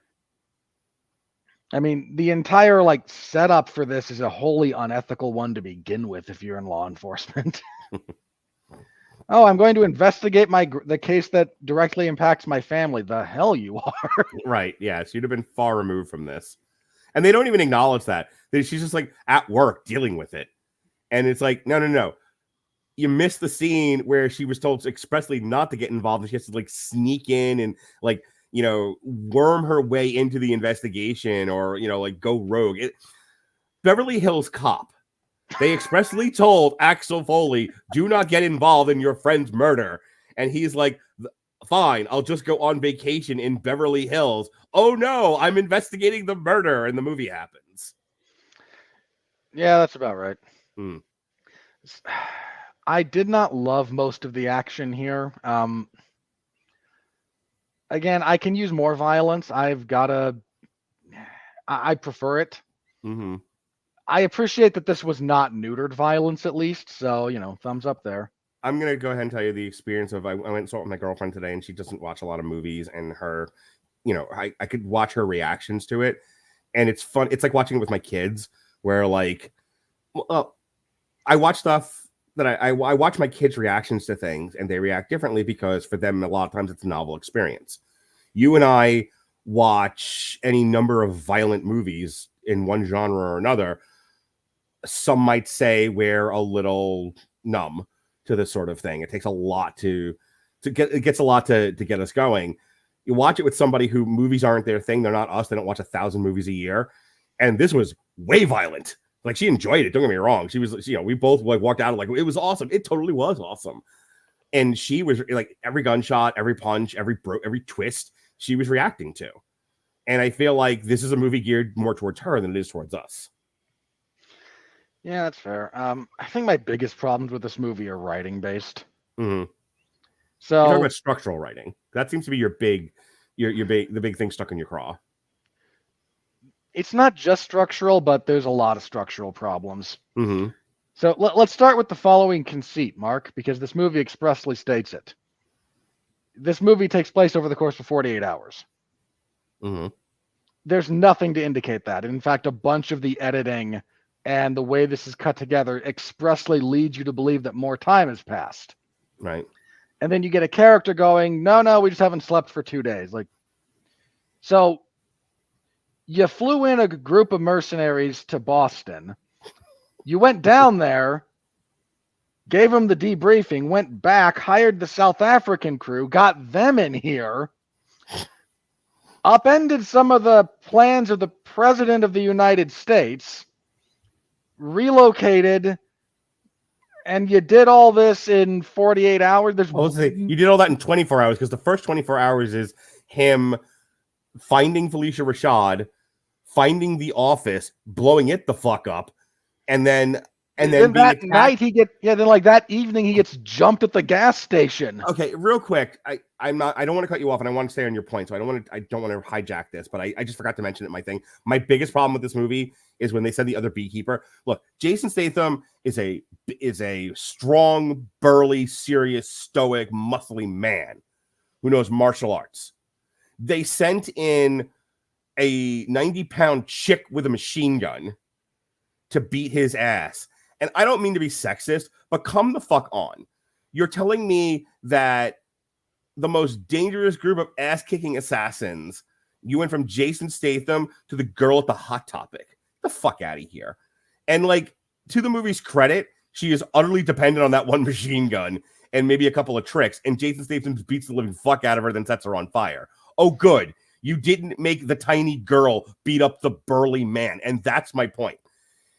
I mean, the entire setup for this is a wholly unethical one to begin with if you're in law enforcement. Oh, I'm going to investigate the case that directly impacts my family. The hell you are. Right. Yeah. So you'd have been far removed from this. And they don't even acknowledge that. She's just like at work dealing with it. And it's like, no. You missed the scene where she was told expressly not to get involved. And she has to sneak in and worm her way into the investigation or, go rogue. Beverly Hills Cop. They expressly told Axel Foley, do not get involved in your friend's murder. And he's like, fine, I'll just go on vacation in Beverly Hills. Oh no, I'm investigating the murder. And the movie happens. Yeah, that's about right. Hmm. I did not love most of the action here. Again, I can use more violence. I prefer it. Mm-hmm. I appreciate that this was not neutered violence, at least. So, thumbs up there. I'm going to go ahead and tell you the experience of, I went and saw it with my girlfriend today, and she doesn't watch a lot of movies, and her, I could watch her reactions to it. and it's fun. It's like watching it with my kids, where like, I watch stuff that I watch my kids' reactions to things, and they react differently because for them, a lot of times it's a novel experience. You and I watch any number of violent movies in one genre or another. Some might say we're a little numb to this sort of thing. It takes a lot to get. It gets a lot to get us going. You watch it with somebody who movies aren't their thing. They're not us. They don't watch 1,000 movies a year. And this was way violent. Like, she enjoyed it. Don't get me wrong. She was, we both like walked out like, it was awesome. It totally was awesome. And she was like, every gunshot, every punch, every twist she was reacting to. And I feel like this is a movie geared more towards her than it is towards us. Yeah, that's fair. I think my biggest problems with this movie are writing based. Mm-hmm. So you're talking about structural writing. That seems to be the big thing stuck in your craw. It's not just structural, but there's a lot of structural problems. Mm-hmm. So let's start with the following conceit, Mark, because this movie expressly states it. This movie takes place over the course of 48 hours. Mm-hmm. There's nothing to indicate that. In fact, a bunch of the editing and the way this is cut together expressly leads you to believe that more time has passed. Right. And then you get a character going, no, we just haven't slept for 2 days. Like, so you flew in a group of mercenaries to Boston. You went down there, gave them the debriefing, went back, hired the South African crew, got them in here, upended some of the plans of the President of the United States, relocated, and you did all this in 48 hours. You did all that in 24 hours because the first 24 hours is him finding Phylicia Rashad, finding the office, blowing it the fuck up, and then that night that evening he gets jumped at the gas station. Okay, real quick, I don't want to cut you off, and I want to stay on your point, so I don't want to hijack this, but I just forgot to mention it in my thing. My biggest problem with this movie is when they said the other Beekeeper. Look, Jason Statham is a strong, burly, serious, stoic, muscly man who knows martial arts. They sent in a 90-pound chick with a machine gun to beat his ass. And I don't mean to be sexist, but come the fuck on. You're telling me that the most dangerous group of ass-kicking assassins, you went from Jason Statham to the girl at the Hot Topic. Get the fuck out of here. And like, to the movie's credit, she is utterly dependent on that one machine gun and maybe a couple of tricks. And Jason Statham beats the living fuck out of her, then sets her on fire. Oh, good. You didn't make the tiny girl beat up the burly man. And that's my point.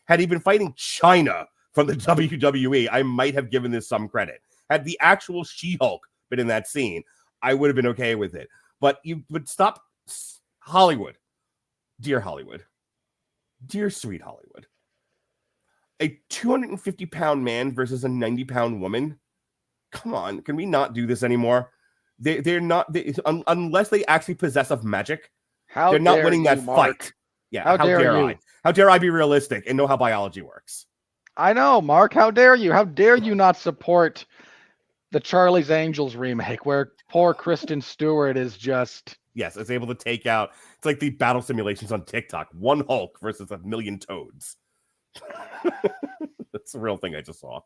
Had he been fighting China from the WWE, I might have given this some credit. Had the actual She-Hulk been in that scene, I would have been okay with it. But you would stop Hollywood. Dear Hollywood. Dear sweet Hollywood. A 250-pound man versus a 90-pound woman? Come on, can we not do this anymore? They're not, unless they actually possess of magic, they're not winning that fight. Yeah, how dare I? How dare I be realistic and know how biology works? I know, Mark. How dare you? How dare you not support the Charlie's Angels remake where poor Kristen Stewart is just... Yes, it's able to take out... It's like the battle simulations on TikTok. One Hulk versus 1,000,000 Toads. That's a real thing I just saw.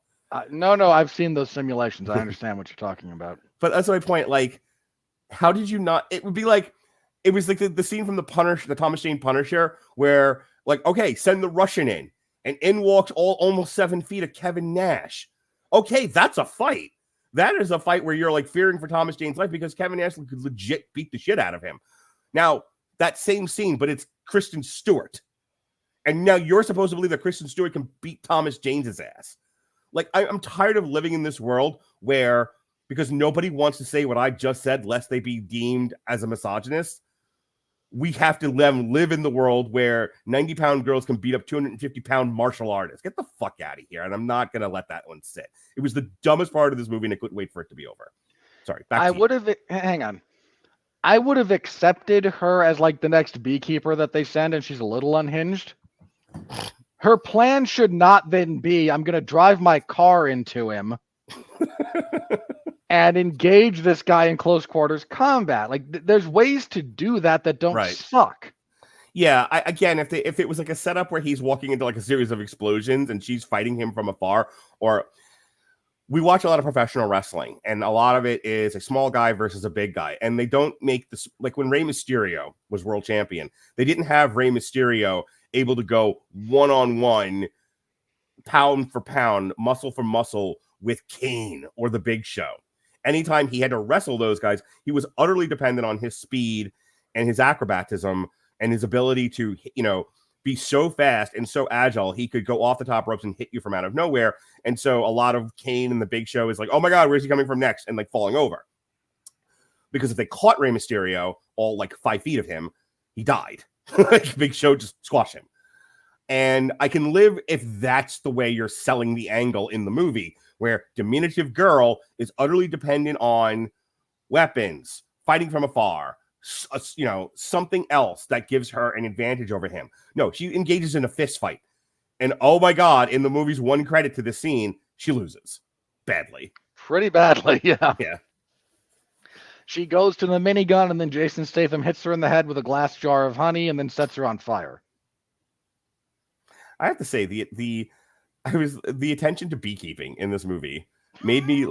No, I've seen those simulations. I understand what you're talking about. But that's my point. Like, how did you not... It would be like... It was like the scene from the Thomas Jane Punisher, where, like, okay, send the Russian in. And in walks almost 7 feet of Kevin Nash. Okay, that's a fight. That is a fight where you're, like, fearing for Thomas Jane's life because Kevin Nash could legit beat the shit out of him. Now, that same scene, but it's Kristen Stewart. And now you're supposed to believe that Kristen Stewart can beat Thomas Jane's ass. Like, I'm tired of living in this world where, because nobody wants to say what I just said, lest they be deemed as a misogynist, we have to live in the world where 90-pound girls can beat up 250-pound martial artists. Get the fuck out of here. And I'm not going to let that one sit. It was the dumbest part of this movie, and I couldn't wait for it to be over. Sorry. Hang on. I would have accepted her as like the next Beekeeper that they send, and she's a little unhinged. Her plan should not then be, I'm going to drive my car into him and engage this guy in close quarters combat. Like, there's ways to do that don't suck. Yeah, again, if it was like a setup where he's walking into like a series of explosions and she's fighting him from afar, or we watch a lot of professional wrestling, and a lot of it is a small guy versus a big guy, and they don't make this like when Rey Mysterio was world champion, they didn't have Rey Mysterio able to go one-on-one, pound for pound, muscle for muscle with Kane or the Big Show. Anytime he had to wrestle those guys, he was utterly dependent on his speed and his acrobatism and his ability to, be so fast and so agile, he could go off the top ropes and hit you from out of nowhere. And so a lot of Kane and the Big Show is like, oh my God, where's he coming from next? And like falling over. Because if they caught Rey Mysterio, all like 5 feet of him, he died. Like Big Show just squashed him. And I can live if that's the way you're selling the angle in the movie, where diminutive girl is utterly dependent on weapons, fighting from afar, something else that gives her an advantage over him. No, she engages in a fist fight. And oh my God, in the movie's one credit to this scene, she loses badly. Pretty badly, yeah. Yeah. She goes to the minigun, and then Jason Statham hits her in the head with a glass jar of honey and then sets her on fire. I have to say, the attention to beekeeping in this movie made me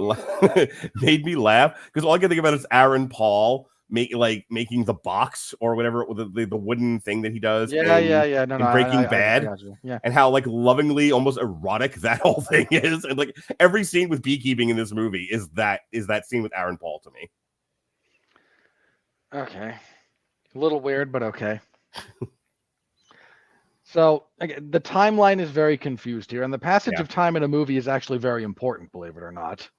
made me laugh, because all I can think about is Aaron Paul making the box or whatever, the wooden thing that he does. Yeah. No, Breaking Bad, yeah. And how like lovingly, almost erotic that whole thing is, and like every scene with beekeeping in this movie is that scene with Aaron Paul to me. Okay, a little weird, but okay. So again, the timeline is very confused here, and the passage of time in a movie is actually very important, believe it or not.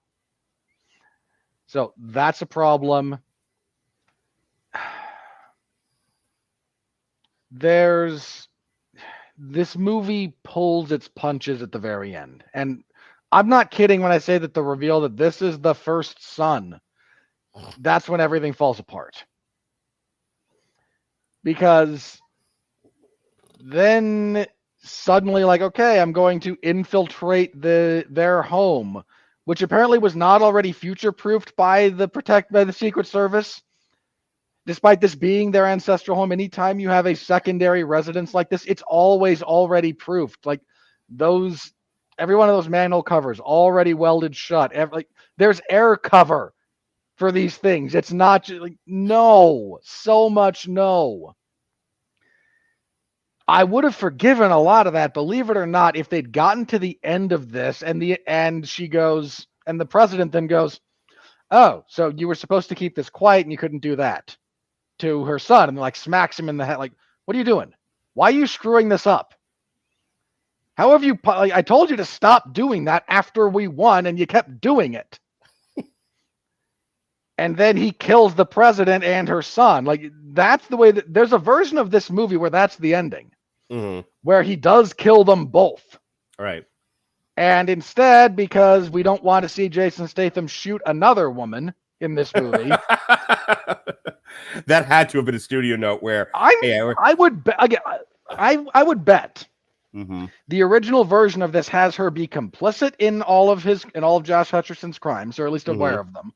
So that's a problem. This movie pulls its punches at the very end, and I'm not kidding when I say that the reveal that this is the first son, that's when everything falls apart. Because then suddenly, like, okay, I'm going to infiltrate their home, which apparently was not already future-proofed by the Secret Service. Despite this being their ancestral home, anytime you have a secondary residence like this, it's always already proofed. Like every one of those manhole covers already welded shut. There's air cover for these things. It's not just like, no, so much no. I would have forgiven a lot of that, believe it or not, if they'd gotten to the end of this and she goes, and the president then goes, oh, so you were supposed to keep this quiet and you couldn't do that, to her son, and like smacks him in the head. Like, what are you doing? Why are you screwing this up? How have you, I told you to stop doing that after we won and you kept doing it. And then he kills the president and her son. Like, that's the way that there's a version of this movie where that's the ending, where he does kill them both. Right. And instead, because we don't want to see Jason Statham shoot another woman in this movie, that had to have been a studio note where I would bet the original version of this has her be complicit in all of Josh Hutcherson's crimes, or at least aware of them.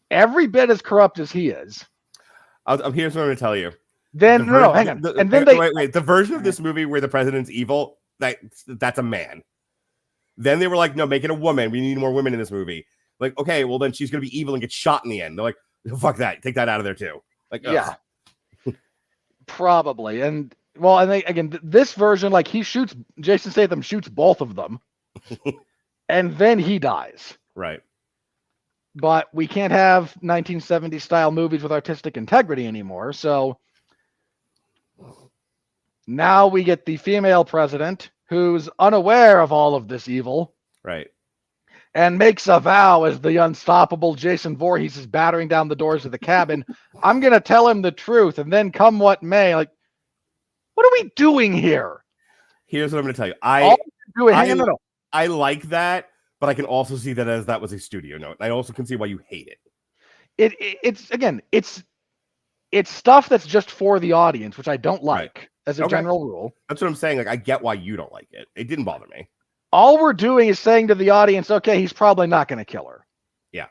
Every bit as corrupt as he is. Here's what I'm going to tell you. Then hang on. And then wait. The version of this movie where the president's evil, that's a man. Then they were like, no, make it a woman. We need more women in this movie. Like, okay, well then she's going to be evil and get shot in the end. They're like, fuck that. Take that out of there too. Like, yeah, probably. And well, and again, this version, like Jason Statham shoots both of them, and then he dies. Right. But we can't have 1970s style movies with artistic integrity anymore. So now we get the female president who's unaware of all of this evil. Right. And makes a vow as the unstoppable Jason Voorhees is battering down the doors of the cabin. I'm going to tell him the truth, and then come what may. Like, what are we doing here? Here's what I'm going to tell you. I like that. But I can also see that as that was a studio note. I also can see why you hate it. It's stuff that's just for the audience, which I don't like as a general rule. That's what I'm saying. Like, I get why you don't like it. It didn't bother me. All we're doing is saying to the audience, okay, he's probably not going to kill her. Yeah.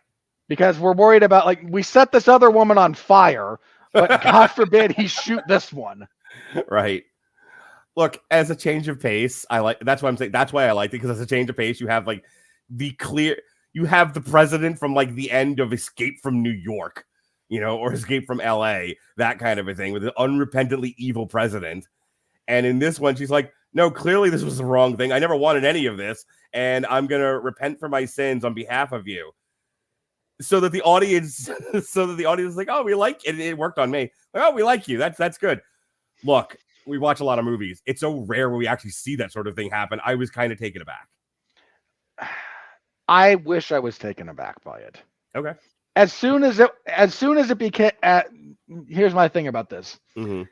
Because we're worried about, like, we set this other woman on fire, but God forbid he shoot this one. Right. Look, as a change of pace, that's why I'm saying that's why I liked it, because as a change of pace, you have like you have the president from like the end of Escape from New York, or Escape from LA, that kind of a thing, with an unrepentantly evil president. And in this one, she's like, no, clearly this was the wrong thing. I never wanted any of this, and I'm gonna repent for my sins on behalf of you. So that the audience is like, oh, we like it. It worked on me. Like, oh, we like you. That's good. Look, we watch a lot of movies. It's so rare when we actually see that sort of thing happen. I was kind of taken aback. I wish I was taken aback by it. Okay. As soon as it became, here's my thing about this. Mm-hmm.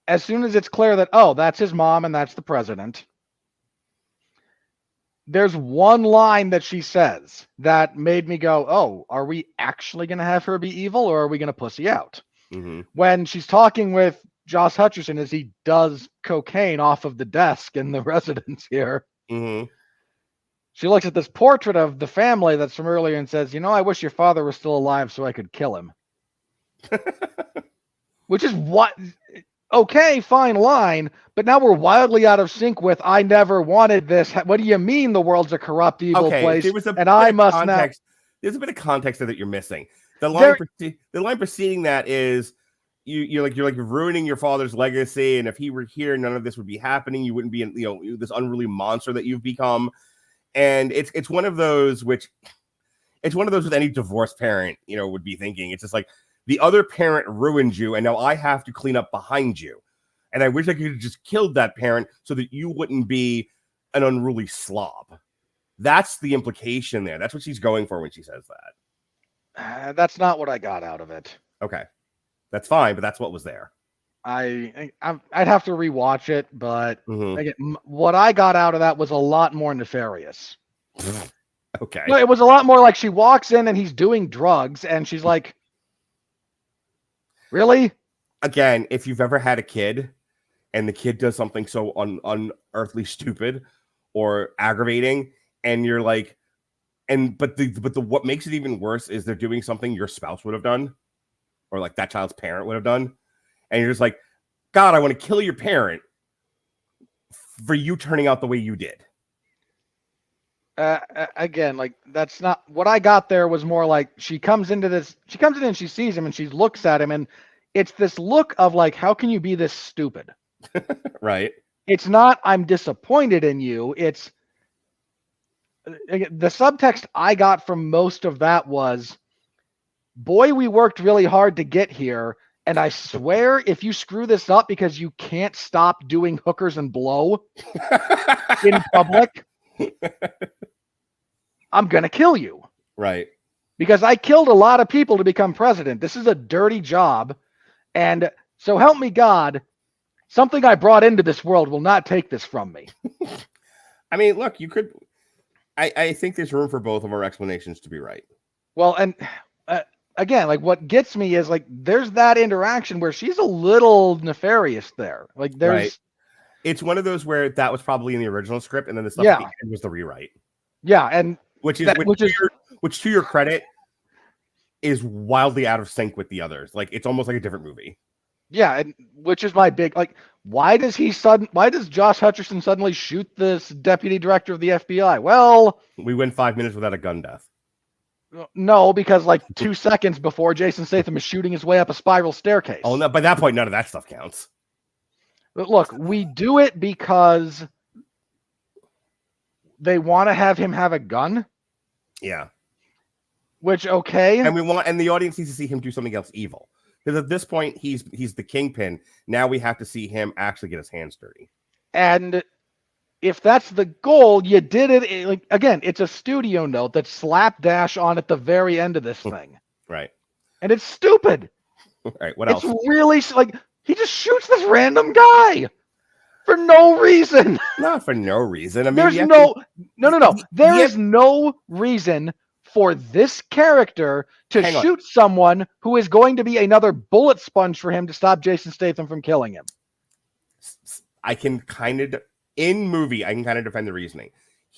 As soon as it's clear that, oh, that's his mom and that's the president, there's one line that she says that made me go, oh, are we actually going to have her be evil, or are we going to pussy out? Mm-hmm. When she's talking with Josh Hutcherson as he does cocaine off of the desk in the residence here, Mm-hmm. she looks at this portrait of the family that's from earlier and says, I wish your father was still alive so I could kill him. Which is what... Okay, fine line, but now we're wildly out of sync with I never wanted this. What do you mean the world's a corrupt, evil place? And I must context. There's a bit of context there that you're missing. The line preceding that is you're ruining your father's legacy, and if he were here, none of this would be happening. You wouldn't be this unruly monster that you've become. And it's one of those with any divorced parent, would be thinking. It's just like, the other parent ruined you, and now I have to clean up behind you. And I wish I could have just killed that parent so that you wouldn't be an unruly slob. That's the implication there. That's what she's going for when she says that. That's not what I got out of it. Okay. That's fine, but that's what was there. I'd have to rewatch it, but Mm-hmm. again, what I got out of that was a lot more nefarious. Okay. No, it was a lot more like she walks in and he's doing drugs, and she's like, really? Again, if you've ever had a kid and the kid does something so unearthly stupid or aggravating, and you're like, but what makes it even worse is they're doing something your spouse would have done, or like that child's parent would have done, and you're just like, God, I want to kill your parent for you turning out the way you did. Again, like, that's not what I got. There was more like she comes in and she sees him and she looks at him, and it's this look of like, how can you be this stupid? Right. It's not, I'm disappointed in you. It's the subtext I got from most of that was, boy, we worked really hard to get here, and I swear if you screw this up because you can't stop doing hookers and blow in public, I'm going to kill you. Right. Because I killed a lot of people to become president. This is a dirty job. And so help me God, something I brought into this world will not take this from me. I mean, look, you could... I think there's room for both of our explanations to be right. Well, and again, like, what gets me is like, there's that interaction where she's a little nefarious there. Like, there's... Right. It's one of those where that was probably in the original script, and then the stuff at the end was the rewrite. Yeah, and which to your credit is wildly out of sync with the others. Like, it's almost like a different movie. Yeah, and which is my big, like, why does Josh Hutcherson suddenly shoot this deputy director of the FBI? Well, we went 5 minutes without a gun death. No, because like 2 seconds before Jason Statham is shooting his way up a spiral staircase. Oh no! By that point, none of that stuff counts. But look, we do it because they want to have him have a gun. Yeah. Which, okay. And the audience needs to see him do something else evil. Because at this point, he's the kingpin. Now we have to see him actually get his hands dirty. And if that's the goal, you did it. Like, again, it's a studio note that's slapdash on at the very end of this thing. Right. And it's stupid. Right. What else? It's really like, he just shoots this random guy for no reason. Not for no reason. I mean, there's no. There is no reason for this character to shoot someone who is going to be another bullet sponge for him to stop Jason Statham from killing him. I can kind of defend the reasoning.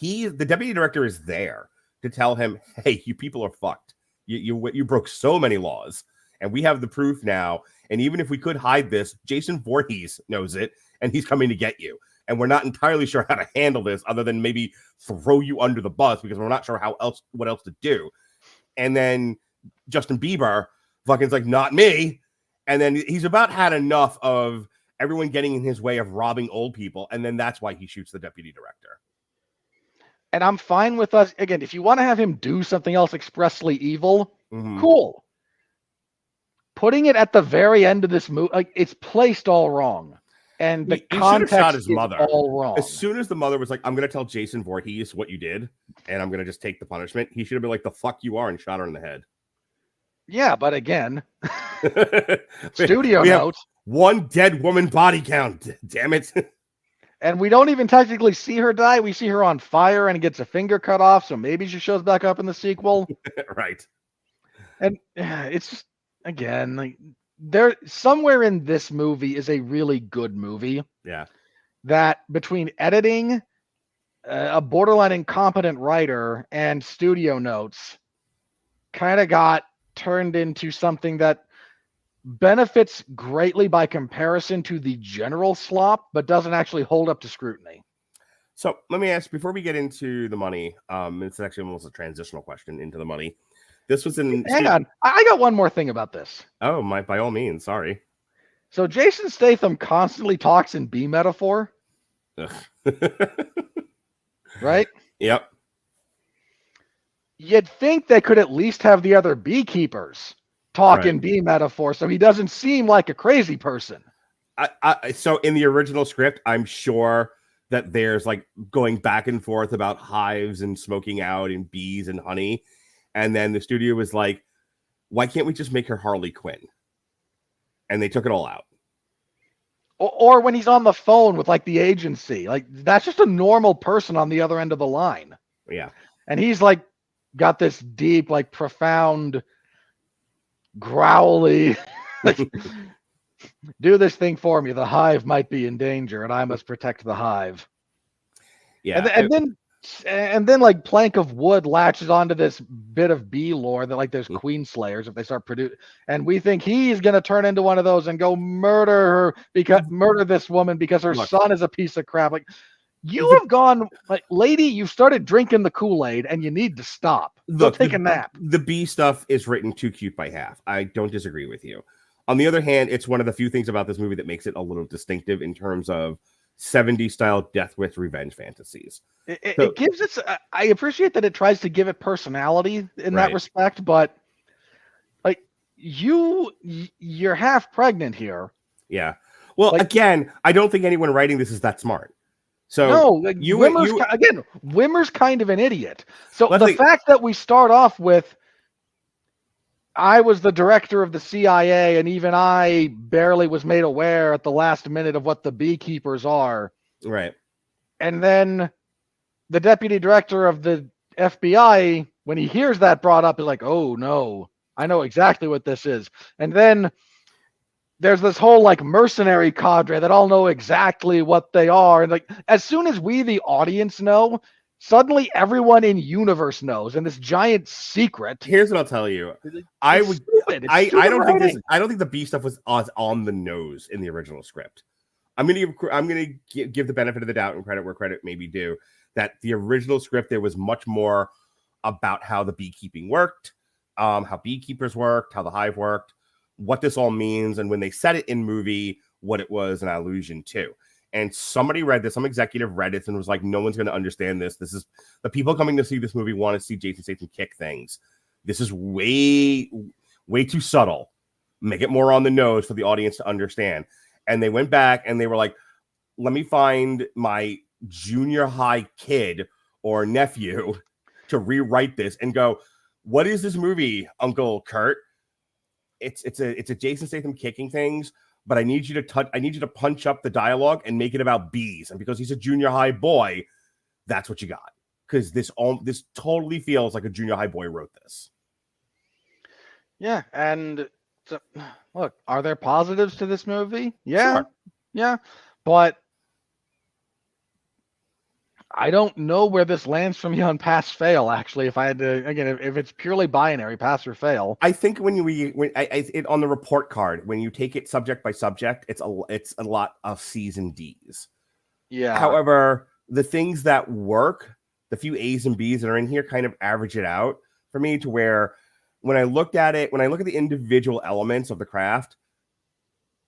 The deputy director is there to tell him, hey, you people are fucked. You broke so many laws. And we have the proof now. And even if we could hide this, Jason Voorhees knows it, and he's coming to get you. And we're not entirely sure how to handle this other than maybe throw you under the bus because we're not sure what else to do. And then Justin Bieber fucking's like, not me. And then he's about had enough of everyone getting in his way of robbing old people. And then that's why he shoots the deputy director. And I'm fine with us. Again, if you want to have him do something else expressly evil, cool. Putting it at the very end of this movie, like, it's placed all wrong. And the context shot his mother all wrong. As soon as the mother was like, I'm going to tell Jason Voorhees what you did, and I'm going to just take the punishment, he should have been like, the fuck you are, and shot her in the head. Yeah, but again, studio notes. One dead woman body count. Damn it. And we don't even technically see her die. We see her on fire and gets a finger cut off, so maybe she shows back up in the sequel. Right. And it's just, again, like, there somewhere in this movie is a really good movie. Yeah. That between editing, a borderline incompetent writer, and studio notes kind of got turned into something that benefits greatly by comparison to the general slop, but doesn't actually hold up to scrutiny. So let me ask, before we get into the money, it's actually almost a transitional question into the money. This was in... Hang on. I got one more thing about this. Oh, by all means. Sorry. So Jason Statham constantly talks in bee metaphor. Right? Yep. You'd think they could at least have the other beekeepers talk in bee metaphor so he doesn't seem like a crazy person. So in the original script, I'm sure that there's like going back and forth about hives and smoking out and bees and honey. And then the studio was like, why can't we just make her Harley Quinn? And they took it all out. Or when he's on the phone with like the agency, like that's just a normal person on the other end of the line. Yeah. And he's like got this deep, like profound, growly, like, do this thing for me. The hive might be in danger and I must protect the hive. Yeah. And then like Plank of Wood latches onto this bit of bee lore that like there's queen slayers if they start producing, and we think he's gonna turn into one of those and go murder this woman because her son is a piece of crap. Like, you have gone, like, lady, you've started drinking the Kool-Aid and you need to stop. Take a nap. The bee stuff is written too cute by half. I don't disagree with you. On the other hand, it's one of the few things about this movie that makes it a little distinctive in terms of 70s style death with revenge fantasies. It gives it. I appreciate that it tries to give it personality in that respect, but like you're half pregnant here. Yeah. Well, like, again, I don't think anyone writing this is that smart. So no, like, Wimmer's kind of an idiot. So fact that we start off with, I was the director of the CIA, and even I barely was made aware at the last minute of what the beekeepers are. Right. And then the deputy director of the FBI, when he hears that brought up, is like, oh, no, I know exactly what this is. And then there's this whole like mercenary cadre that all know exactly what they are. And like, as soon as we, the audience, know, suddenly everyone in universe knows, and this giant secret. Here's what I'll tell you. I don't think the bee stuff was on the nose in the original script. I'm gonna give the benefit of the doubt and credit where credit may be due, that the original script, there was much more about how the beekeeping worked, how beekeepers worked, how the hive worked, what this all means, and when they said it in movie, what it was an allusion to. And somebody read this, some executive read it and was like, no one's going to understand this. This is the people coming to see this movie want to see Jason Statham kick things. This is way, way too subtle. Make it more on the nose for the audience to understand. And they went back and they were like, let me find my junior high kid or nephew to rewrite this and go, what is this movie, Uncle Kurt? It's a Jason Statham kicking things, but I need you to punch up the dialogue and make it about bees. And because he's a junior high boy, that's what you got. Because this totally feels like a junior high boy wrote this. Yeah, and so, look, are there positives to this movie? Yeah, sure. Yeah, but I don't know where this lands for me on pass fail. Actually, if I had to, again, if it's purely binary, pass or fail. I think when it on the report card, when you take it subject by subject, it's a lot of C's and D's. Yeah. However, the things that work, the few A's and B's that are in here, kind of average it out for me to where when I look at the individual elements of the craft,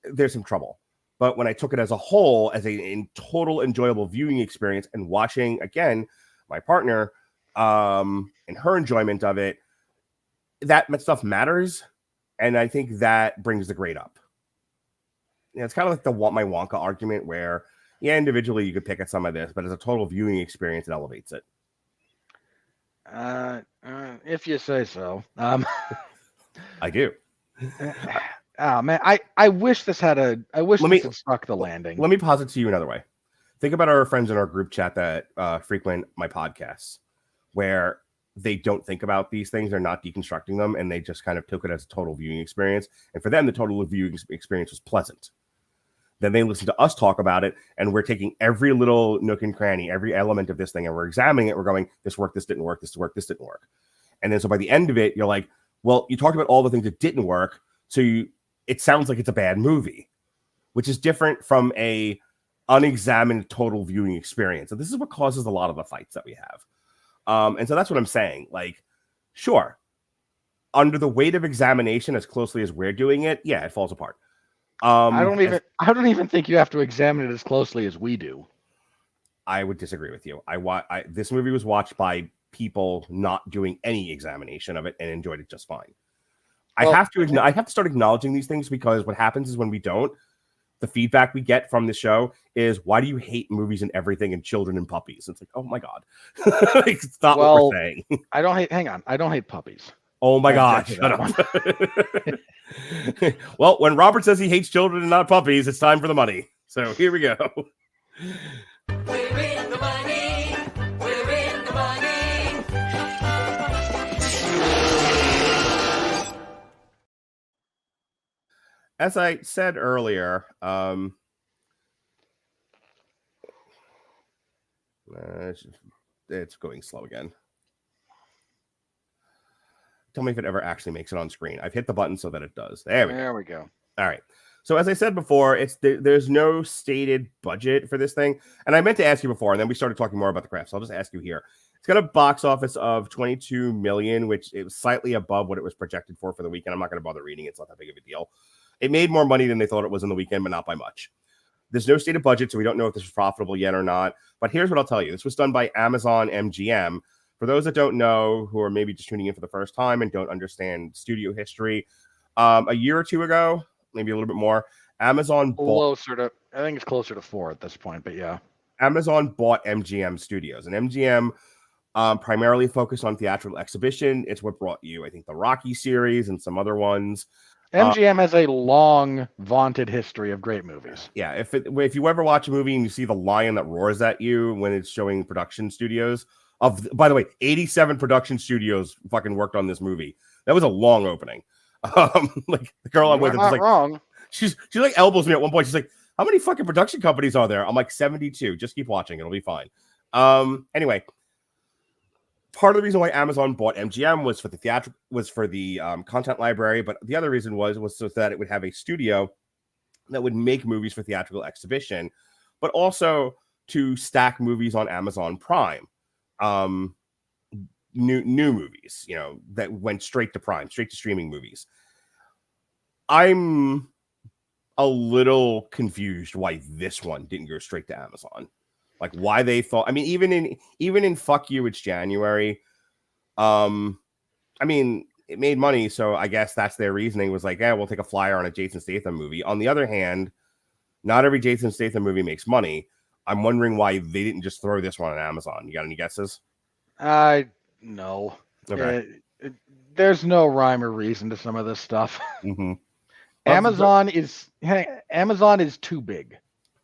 there's some trouble. But when I took it as a whole, as a total enjoyable viewing experience and watching, again, my partner and her enjoyment of it, that stuff matters. And I think that brings the grade up. You know, it's kind of like my Wonka argument where, yeah, individually you could pick at some of this, but as a total viewing experience, it elevates it. If you say so. I do. Oh man, I wish this had struck the landing. Let me pose it to you another way. Think about our friends in our group chat that frequent my podcasts, where they don't think about these things, they're not deconstructing them, and they just kind of took it as a total viewing experience. And for them, the total viewing experience was pleasant. Then they listen to us talk about it, and we're taking every little nook and cranny, every element of this thing, and we're examining it. We're going, this worked, this didn't work, this worked, this didn't work. And then so by the end of it, you're like, well, you talked about all the things that didn't work, so it sounds like it's a bad movie, which is different from a unexamined total viewing experience. And this is what causes a lot of the fights that we have. And so that's what I'm saying. Like, sure, under the weight of examination, as closely as we're doing it, yeah, it falls apart. I don't even think you have to examine it as closely as we do. I would disagree with you. This movie was watched by people not doing any examination of it and enjoyed it just fine. Well, I have to start acknowledging these things, because what happens is when we don't, the feedback we get from the show is, why do you hate movies and everything and children and puppies? It's like, oh my God. It's not what we're saying. I don't hate puppies. Oh my God. Shut up. Well, when Robert says he hates children and not puppies, it's time for the money. So here we go. We're in the money. We're in the money. As I said earlier, it's going slow again. Tell me if it ever actually makes it on screen. I've hit the button so that it does. There we go. All right. So as I said before, there's no stated budget for this thing. And I meant to ask you before, and then we started talking more about the craft. So I'll just ask you here. It's got a box office of 22 million, which is slightly above what it was projected for the weekend. I'm not going to bother reading it. It's not that big of a deal. It made more money than they thought it was in the weekend, but not by much. There's no stated budget, so we don't know if this is profitable yet or not. But here's what I'll tell you. This was done by Amazon MGM. For those that don't know, who are maybe just tuning in for the first time and don't understand studio history, a year or two ago, maybe a little bit more, Amazon I think it's closer to 4 at this point, but yeah. Amazon bought MGM Studios, and MGM primarily focused on theatrical exhibition. It's what brought you, I think, the Rocky series and some other ones. MGM has a long, vaunted history of great movies. Yeah, if you ever watch a movie and you see the lion that roars at you when it's showing production studios, by the way, 87 production studios fucking worked on this movie. That was a long opening. Like the girl I'm with, not like, wrong. She like elbows me at one point. She's like, "How many fucking production companies are there?" I'm like, 72. Just keep watching; it'll be fine. Anyway, part of the reason why Amazon bought MGM was for the content library, but the other reason was so that it would have a studio that would make movies for theatrical exhibition, but also to stack movies on Amazon Prime. New movies, you know, that went straight to Prime, straight to streaming movies. I'm a little confused why this one didn't go straight to Amazon. Like why they thought, I mean, even in Fuck You, It's January. I mean, it made money, so I guess that's their reasoning, was like, yeah, we'll take a flyer on a Jason Statham movie. On the other hand, not every Jason Statham movie makes money. I'm wondering why they didn't just throw this one on Amazon. You got any guesses? No. Okay. There's no rhyme or reason to some of this stuff. Mm-hmm. Amazon is too big.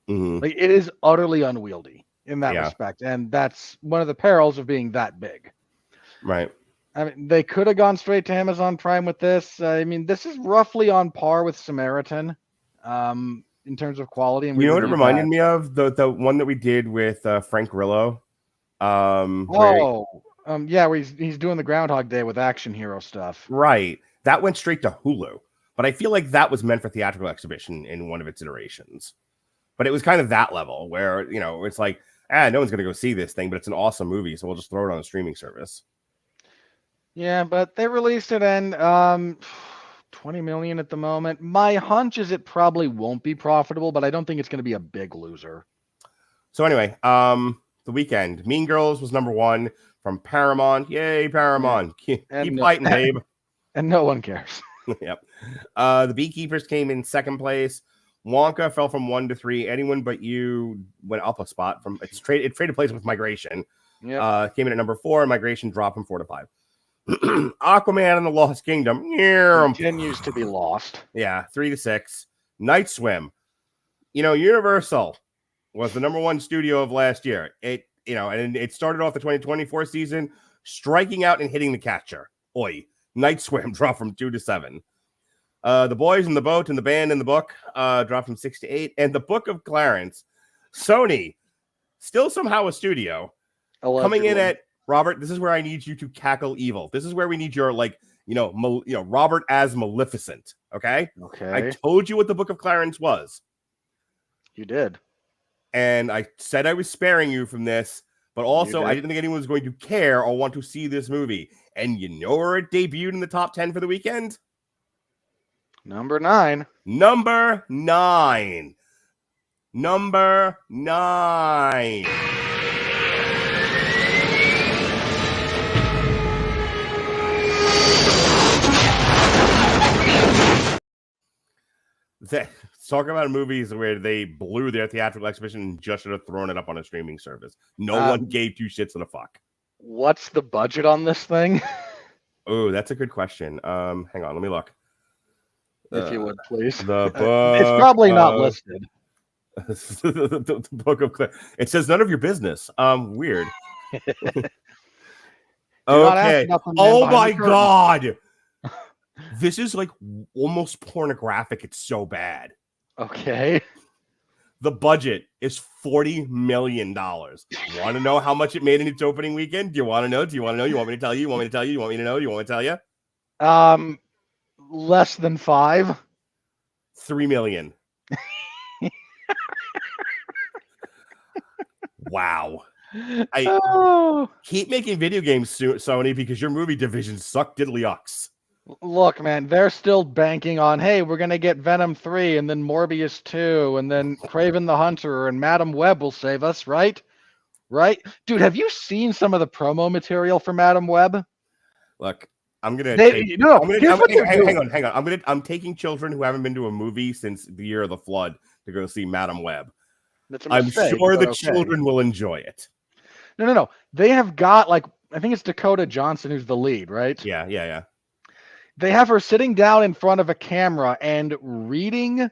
Mm-hmm. Like it is utterly unwieldy in that respect, and that's one of the perils of being that big. Right. I mean, they could have gone straight to Amazon Prime with this. I mean, this is roughly on par with Samaritan, in terms of quality. And you know what it reminded me of? The one that we did with Frank Grillo, Where he's doing the Groundhog Day with action hero stuff. right. That went straight to Hulu. But I feel like that was meant for theatrical exhibition in one of its iterations. But it was kind of that level where, it's like, no one's going to go see this thing, but it's an awesome movie, so we'll just throw it on a streaming service. Yeah, but they released it and 20 million at the moment. My hunch is it probably won't be profitable, but I don't think it's going to be a big loser. So anyway, the weekend. Mean Girls was number 1 from Paramount. Yay, Paramount. Yeah. Keep fighting, babe. And no one cares. Yep. The Beekeepers came in second place. Wonka fell from 1 to 3. Anyone But You went up a spot from it traded place with Migration. Yep. Came in at number 4. Migration dropped from 4 to 5. Aquaman and the Lost Kingdom continues to be lost. Yeah, 3 to 6. Night Swim. Universal was the number 1 studio of last year. And it started off the 2024 season striking out and hitting the catcher. Oi. Night Swim dropped from 2 to 7. The Boys in the Boat and the Band in the Book dropped from 6 to 8. And the Book of Clarence, Sony, still somehow a studio, Allegedly. coming in at Robert. This is where I need you to cackle evil. This is where we need your Robert as Maleficent. Okay. I told you what the Book of Clarence was. You did. And I said I was sparing you from this, but also I didn't think anyone was going to care or want to see this movie. And you know where it debuted in the top 10 for the weekend? Number 9. Number 9. Number 9. Talk about movies where they blew their theatrical exhibition and just should have thrown it up on a streaming service. No one gave 2 shits and a fuck. What's the budget on this thing? Oh, that's a good question. Hang on, let me look. If you would, please. The book. It's probably not listed. the Book of Clarence. It says none of your business. Weird. Okay. Oh my god. This is like almost pornographic. It's so bad. Okay. The budget is $40 million. You want to know how much it made in its opening weekend? Do you want to know? You want me to tell you? You want me to tell you? You want me to know? You want me to tell you? Less than 5. $3 million. Wow. Keep making video games, Sony, because your movie division suck diddly-ucks. Look, man, they're still banking on, hey, we're going to get Venom 3 and then Morbius 2 and then Kraven the Hunter and Madam Web will save us, right? Right? Dude, have you seen some of the promo material for Madam Web? Look, I'm going to hang on. I'm taking children who haven't been to a movie since the year of the flood to go see Madam Web. I'm sure the children will enjoy it. No. They have got, I think it's Dakota Johnson who's the lead, right? Yeah. They have her sitting down in front of a camera and reading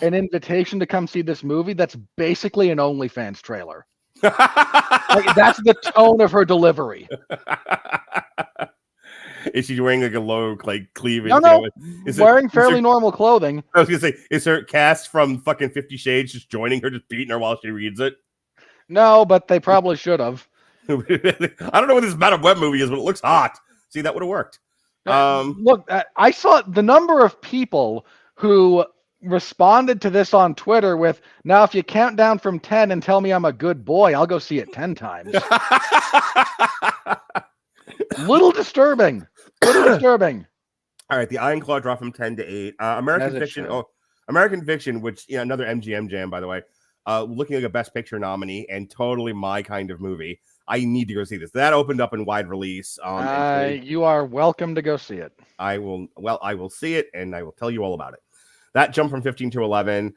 an invitation to come see this movie that's basically an OnlyFans trailer. That's the tone of her delivery. Is she wearing a low cleavage? No. Wearing fairly normal clothing. I was gonna say, is her cast from fucking 50 Shades just joining her, just beating her while she reads it? No, but they probably should have. I don't know what this Madam Web movie is, but it looks hot. See, that would have worked. Look, I saw the number of people who responded to this on Twitter with, now if you count down from 10 and tell me I'm a good boy, I'll go see it 10 times. Little disturbing. All right, the Iron Claw dropped from 10 to 8. American Fiction, which another MGM jam, by the way, looking like a Best Picture nominee and totally my kind of movie. I need to go see this. That opened up in wide release. You are welcome to go see it. I will see it, and I will tell you all about it. That jumped from 15 to 11.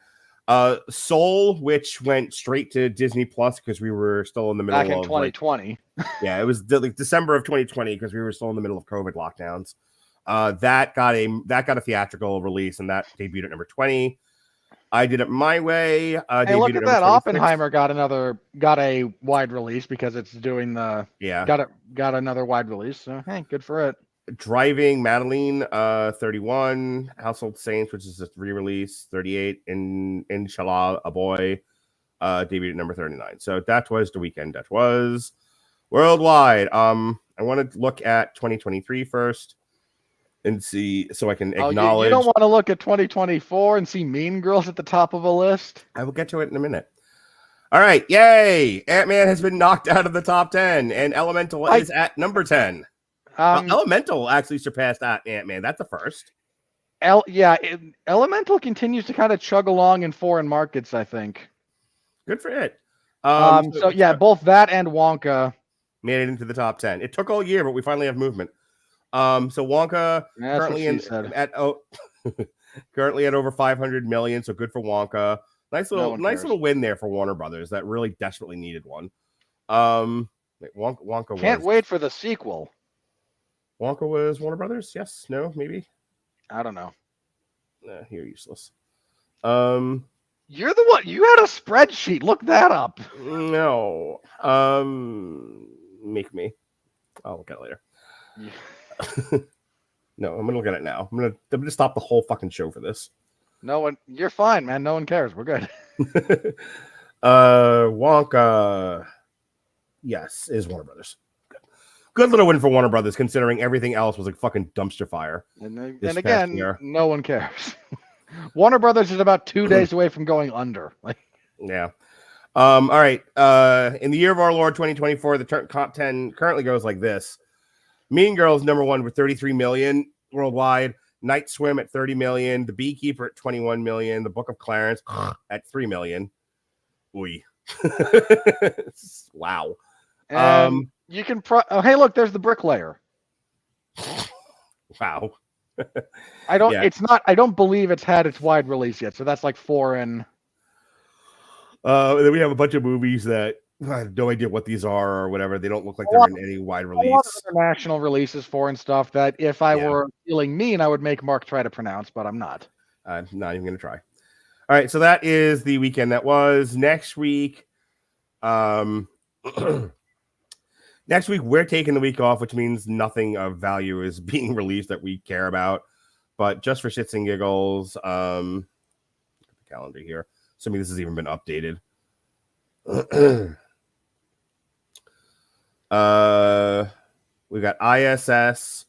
Soul, which went straight to Disney Plus because we were still in the middle of 2020. It was December of 2020 because we were still in the middle of COVID lockdowns. That got a theatrical release, and that debuted at number 20. I Did It My Way. Hey, look at that! Oppenheimer got a wide release because it's doing the got another wide release. So hey, good for it. Driving, Madeline, 31. Household Saints, which is a re-release, 38. Inshallah, a Boy, debuted at number 39. So that was the weekend. That was Worldwide. I want to look at 2023 first and see so I can acknowledge. You don't want to look at 2024 and see Mean Girls at the top of a list? I will get to it in a minute. All right. Yay. Ant-Man has been knocked out of the top 10 and Elemental is at number 10. Elemental actually surpassed Ant-Man. That's the first. Elemental continues to kind of chug along in foreign markets, I think. Good for it. Both that and Wonka made it into the top 10. It took all year, but we finally have movement. So Wonka currently at over 500 million. So good for Wonka. Nice little win there for Warner Brothers that really desperately needed one. Wonka can't wait for the sequel. Wonka was Warner Brothers? Yes? No? Maybe? I don't know. You're useless. You're the one. You had a spreadsheet. Look that up. No. Make me. I'll look at it later. Yeah. No, I'm gonna look at it now. I'm gonna stop the whole fucking show for this. No one. You're fine, man. No one cares. We're good. Wonka. Yes, is Warner Brothers. Good little win for Warner Brothers, considering everything else was like fucking dumpster fire. And again, no one cares. Warner Brothers is about 2 days away from going under. Yeah. All right. In the year of our Lord 2024, the top 10 currently goes like this. Mean Girls number 1 with 33 million worldwide. Night Swim at 30 million. The Beekeeper at 21 million. The Book of Clarence at 3 million. Oy. Wow. You can hey, look, there's the Bricklayer. Wow. I don't believe it's had its wide release yet, so that's like foreign. Then we have a bunch of movies that I have no idea what these are or whatever. They don't look like they're in any wide release. A lot of international releases, foreign stuff that if I were feeling mean, I would make Mark try to pronounce, but I'm not. I'm not even going to try. All right, so that is the weekend that was. Next week, next week we're taking the week off, which means nothing of value is being released that we care about. But just for shits and giggles, look at the calendar here. Assuming this has even been updated. We got ISS.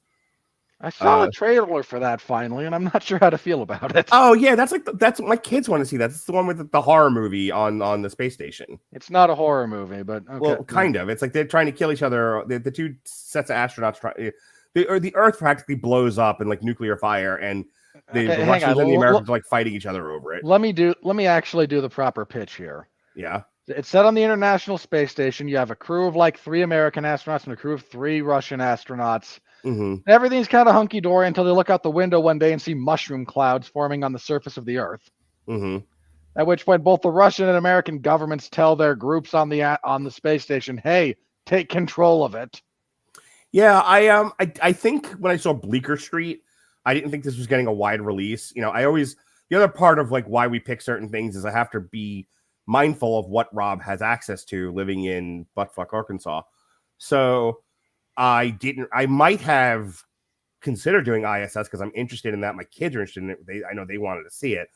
I saw a trailer for that finally, and I'm not sure how to feel about it. Oh yeah, that's what my kids want to see. That's the one with the horror movie on the space station. It's not a horror movie, but okay. Well, kind of. It's like they're trying to kill each other. The two sets of astronauts the Earth practically blows up in like nuclear fire, and the Russians and the Americans are like fighting each other over it. Let me actually do the proper pitch here. Yeah. It's set on the International Space Station. You have a crew of like 3 American astronauts and a crew of 3 Russian astronauts. Mm-hmm. Everything's kind of hunky-dory until they look out the window one day and see mushroom clouds forming on the surface of the Earth. Mm-hmm. At which point, both the Russian and American governments tell their groups on the space station, "Hey, take control of it." Yeah, I think when I saw Bleecker Street, I didn't think this was getting a wide release. You know, the other part of like why we pick certain things is I have to be mindful of what Rob has access to living in buttfuck Arkansas. So I might have considered doing ISS because I'm interested in that. My kids are interested in it. I know they wanted to see it.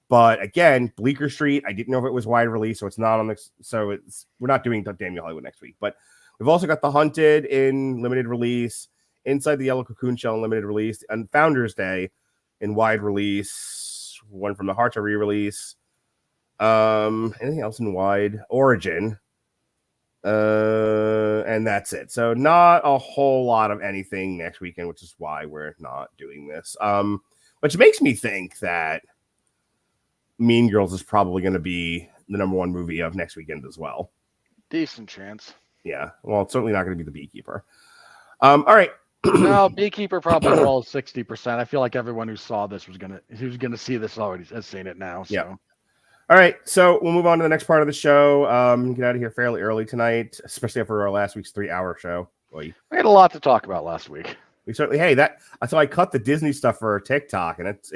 But again, Bleecker Street, I didn't know if it was wide release, so it's not on the. So we're not doing Daniel Hollywood next week. But we've also got The Hunted in limited release, Inside the Yellow Cocoon Shell in limited release, and Founders Day in wide release. One from the Hearts a re-release. Anything else in wide? Origin. And that's it. So not a whole lot of anything next weekend, which is why we're not doing this. Which makes me think that Mean Girls is probably going to be the number 1 movie of next weekend as well. Decent chance. Yeah. Well, it's certainly not going to be The Beekeeper. All right. No, Beekeeper probably falls 60%. I feel like everyone who saw this who's gonna see this already has seen it now. So. Yeah. All right, so we'll move on to the next part of the show. Get out of here fairly early tonight, especially after our last week's 3-hour show. Boy. We had a lot to talk about last week. We certainly, so I cut the Disney stuff for TikTok, and it's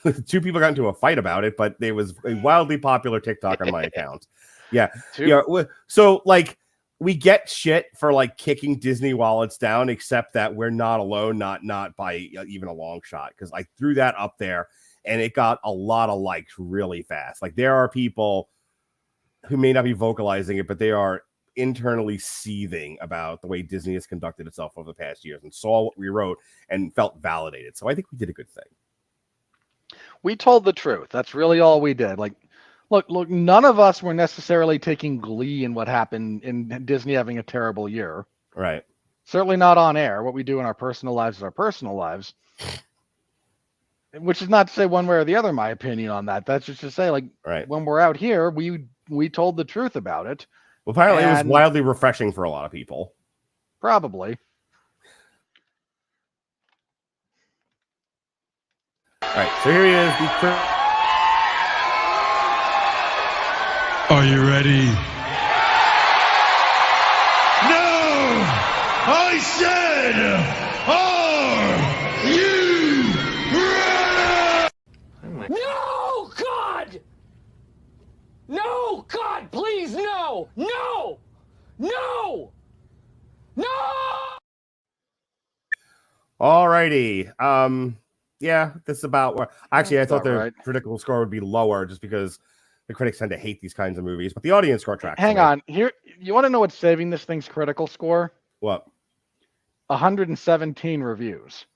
2 people got into a fight about it, but it was a wildly popular TikTok on my account. Yeah. Yeah. So like we get shit for like kicking Disney wallets down, except that we're not alone, not by even a long shot, because I threw that up there. And it got a lot of likes really fast. Like there are people who may not be vocalizing it, but they are internally seething about the way Disney has conducted itself over the past years and saw what we wrote and felt validated. So I think we did a good thing. We told the truth. That's really all we did. Like, look, none of us were necessarily taking glee in what happened in Disney having a terrible year. Right. Certainly not on air. What we do in our personal lives is our personal lives. Which is not to say one way or the other my opinion on that. That's just to say, like, right. when we're out here, we told the truth about it. Well, apparently it was wildly refreshing for a lot of people. Probably. All right, so here he is. Are you ready? No! I said, are you ready? No, God! No, God, please, no! No! No! No! All righty. Yeah, this is about where actually I thought the critical score would be lower just because the critics tend to hate these kinds of movies, but the audience score tracks. Hang on. Here, you want to know what's saving this thing's critical score? What? 117 reviews.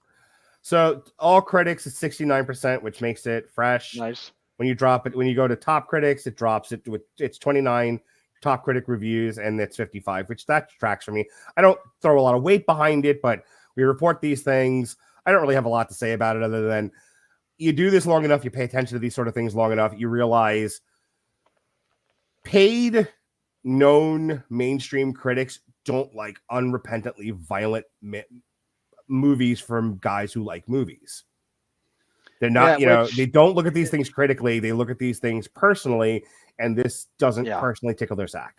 So all critics is 69%, which makes it fresh. Nice. When you drop it, when you go to top critics, it drops it to it's 29 top critic reviews, and it's 55, which that tracks for me. I don't throw a lot of weight behind it, but we report these things. I don't really have a lot to say about it other than you do this long enough, you pay attention to these sort of things long enough, you realize paid, known mainstream critics don't like unrepentantly violent movies from guys who like movies. They're not, they don't look at these things critically. They look at these things personally, and this doesn't personally tickle their sack.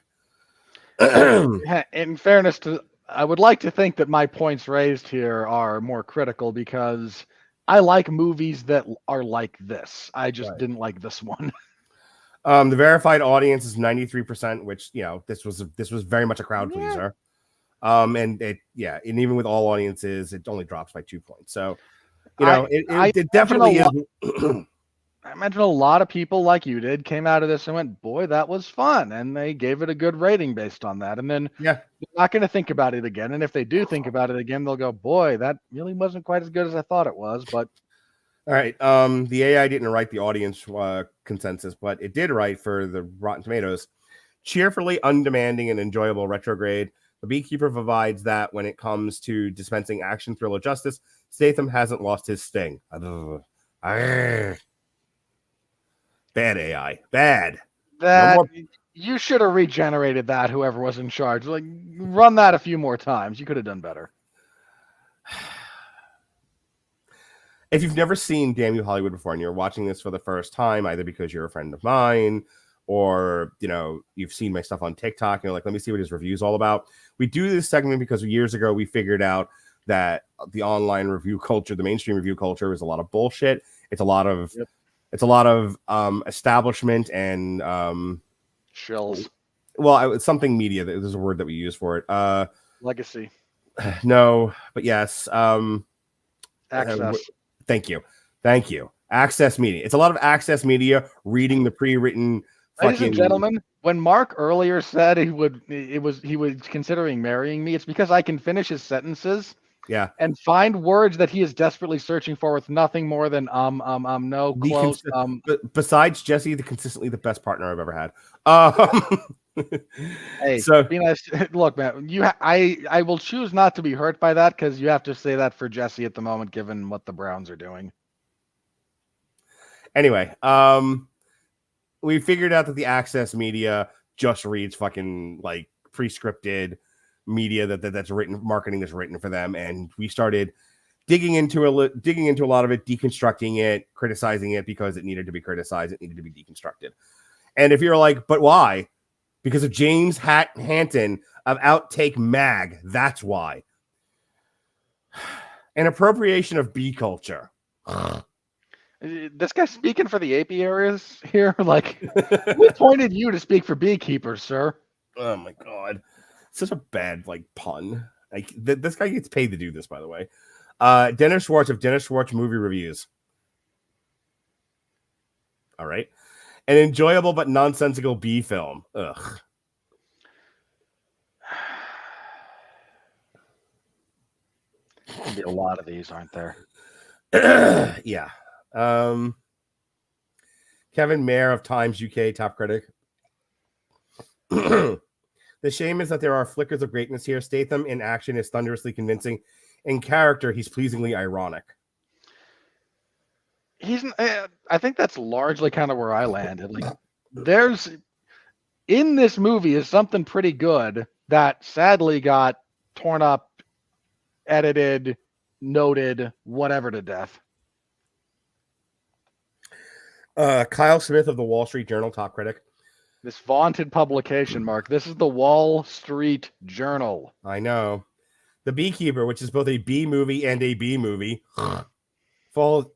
In fairness to, I would like to think that my points raised here are more critical because I like movies that are like this. I just didn't like this one. The verified audience is 93%, which this was very much a crowd pleaser. And and even with all audiences, it only drops by 2 points. So it definitely is. I imagine a lot of people like you did came out of this and went, boy, that was fun. And they gave it a good rating based on that. And then they're not going to think about it again. And if they do think about it again, they'll go, boy, that really wasn't quite as good as I thought it was. But all right. The AI didn't write the audience consensus, but it did write for the Rotten Tomatoes. Cheerfully undemanding and enjoyable retrograde. The Beekeeper provides that when it comes to dispensing action thriller justice, Statham hasn't lost his sting. Bad AI. Bad. You should have regenerated that, whoever was in charge. Like, run that a few more times. You could have done better. If you've never seen Damn You Hollywood before and you're watching this for the first time, either because you're a friend of mine or, you've seen my stuff on TikTok, and you're like, let me see what his review's all about. We do this segment because years ago we figured out that the online review culture, the mainstream review culture, is a lot of bullshit. It's a lot of establishment and shills. Well, it's something media. There's a word that we use for it. Legacy. No, but yes. Access. Thank you. Access media. It's a lot of access media reading the pre-written. Ladies and gentlemen, when Mark earlier said he was considering marrying me, it's because I can finish his sentences. Yeah. And find words that he is desperately searching for with nothing more than no, close. Besides Jesse, consistently the best partner I've ever had. Hey, so be nice. Look, man, I will choose not to be hurt by that because you have to say that for Jesse at the moment, given what the Browns are doing. Anyway, we figured out that the access media just reads fucking like pre-scripted media that's written, marketing is written for them, and we started digging into a lot of it, deconstructing it, criticizing it because it needed to be criticized, it needed to be deconstructed. And if you're like, but why? Because of James Hanton of Outtake Mag, that's why. An appropriation of bee culture. This guy's speaking for the apiaries here. Like, who appointed you to speak for Beekeeper, sir? Oh my god. Such a bad pun. Like this guy gets paid to do this, by the way. Dennis Schwartz of Dennis Schwartz Movie Reviews. All right. An enjoyable but nonsensical B film. Ugh. There'll be a lot of these, aren't there? Yeah. Kevin Mayer of Times UK, top critic. The shame is that there are flickers of greatness here. Statham in action is thunderously convincing. In character, he's pleasingly ironic. I think that's largely kind of where I landed. Like, there's in this movie is something pretty good that sadly got torn up, edited, noted, whatever to death. Kyle Smith of the Wall Street Journal, top critic. This vaunted publication, Mark. This is the Wall Street Journal. I know. The Beekeeper, which is both a B movie and a B movie, falls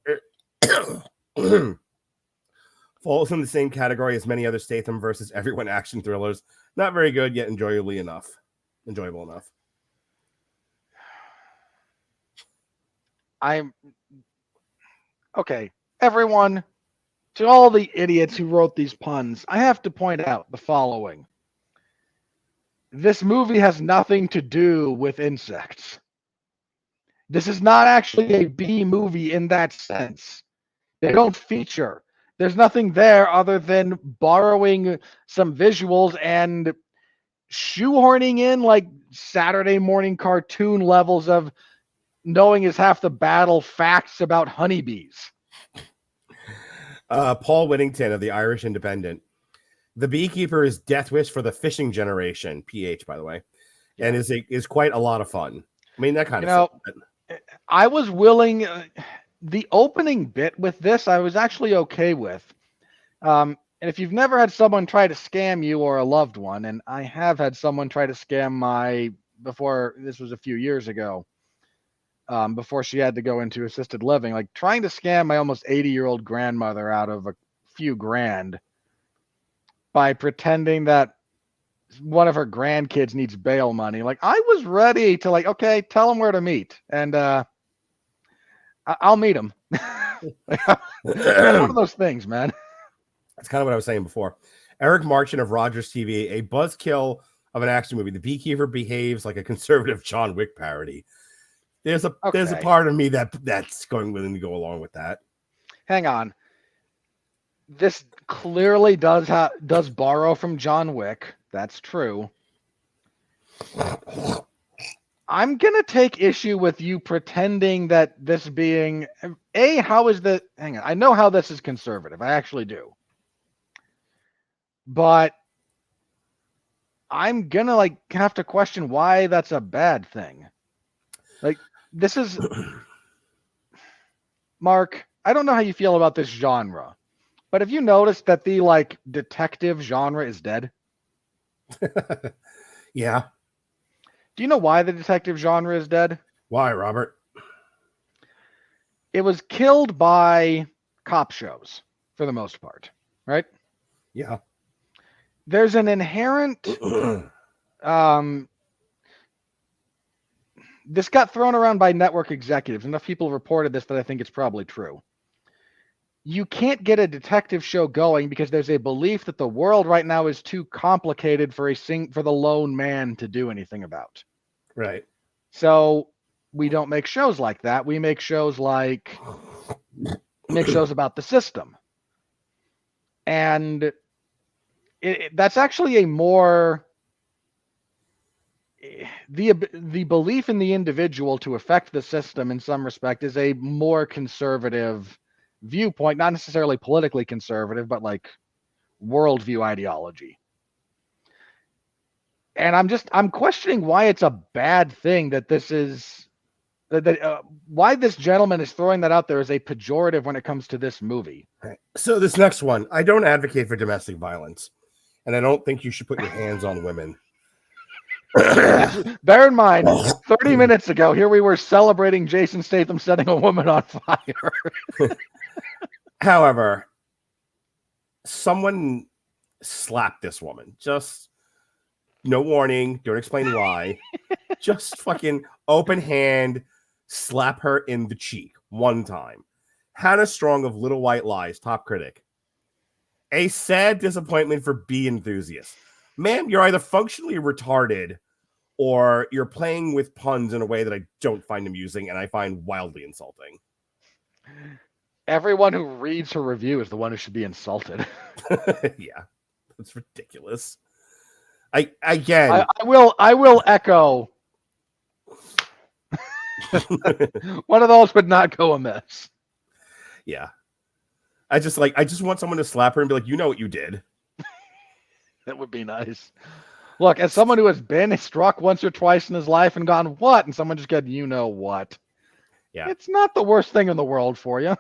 falls in the same category as many other Statham versus everyone action thrillers. Not very good, yet enjoyable enough. I'm okay. Everyone, to all the idiots who wrote these puns, I have to point out the following. This movie has nothing to do with insects. This is not actually a B movie in that sense. They don't feature. There's nothing there other than borrowing some visuals and shoehorning in like Saturday morning cartoon levels of knowing is half the battle facts about honeybees. Paul Whittington of the Irish Independent. The Beekeeper is death wish for the fishing generation, PH, by the way, and is quite a lot of fun. I mean, that kind of stuff. I was willing... the opening bit with this, I was actually okay with. And if you've never had someone try to scam you or a loved one, and I have had someone try to scam before this was a few years ago, before she had to go into assisted living, like trying to scam my almost 80-year-old grandmother out of a few grand by pretending that one of her grandkids needs bail money. Like, I was ready to okay, tell them where to meet. And, I'll meet him. One of those things, man. That's kind of what I was saying before. Eric Marchant of Rogers TV, a buzzkill of an action movie. The Beekeeper behaves like a conservative John Wick parody. There's a part of me that's willing to go along with that. Hang on. This clearly does borrow from John Wick. That's true. I'm going to take issue with you pretending that this being... how is the... Hang on. I know how this is conservative. I actually do. But I'm going to have to question why that's a bad thing. This is... Mark, I don't know how you feel about this genre, but have you noticed that the detective genre is dead? Yeah. Do you know why the detective genre is dead? Why, Robert? It was killed by cop shows for the most part, right? Yeah. There's an inherent this got thrown around by network executives. Enough people reported this that I think it's probably true. You can't get a detective show going because there's a belief that the world right now is too complicated for the lone man to do anything about. Right. So we don't make shows like that. We make shows about the system. And that's actually a more... The belief in the individual to affect the system in some respect is a more conservative viewpoint, not necessarily politically conservative, but worldview ideology. And I'm questioning why it's a bad thing that this is why this gentleman is throwing that out there as a pejorative when it comes to this movie. Right. So this next one, I don't advocate for domestic violence, and I don't think you should put your hands on women. Bear in mind, 30 minutes ago, here we were celebrating Jason Statham setting a woman on fire. However, someone slapped this woman. Just no warning. Don't explain why. Just fucking open hand slap her in the cheek one time. Hannah Strong of Little White Lies, top critic. A sad disappointment for bee enthusiasts. Ma'am, you're either functionally retarded or you're playing with puns in a way that I don't find amusing and I find wildly insulting. Everyone who reads her review is the one who should be insulted. Yeah, that's ridiculous. I will echo. One of those would not go amiss. Yeah. I just want someone to slap her and be like, you know what you did. That would be nice. Look, as someone who has been struck once or twice in his life and gone, what? And someone just got, you know what? Yeah. It's not the worst thing in the world for you.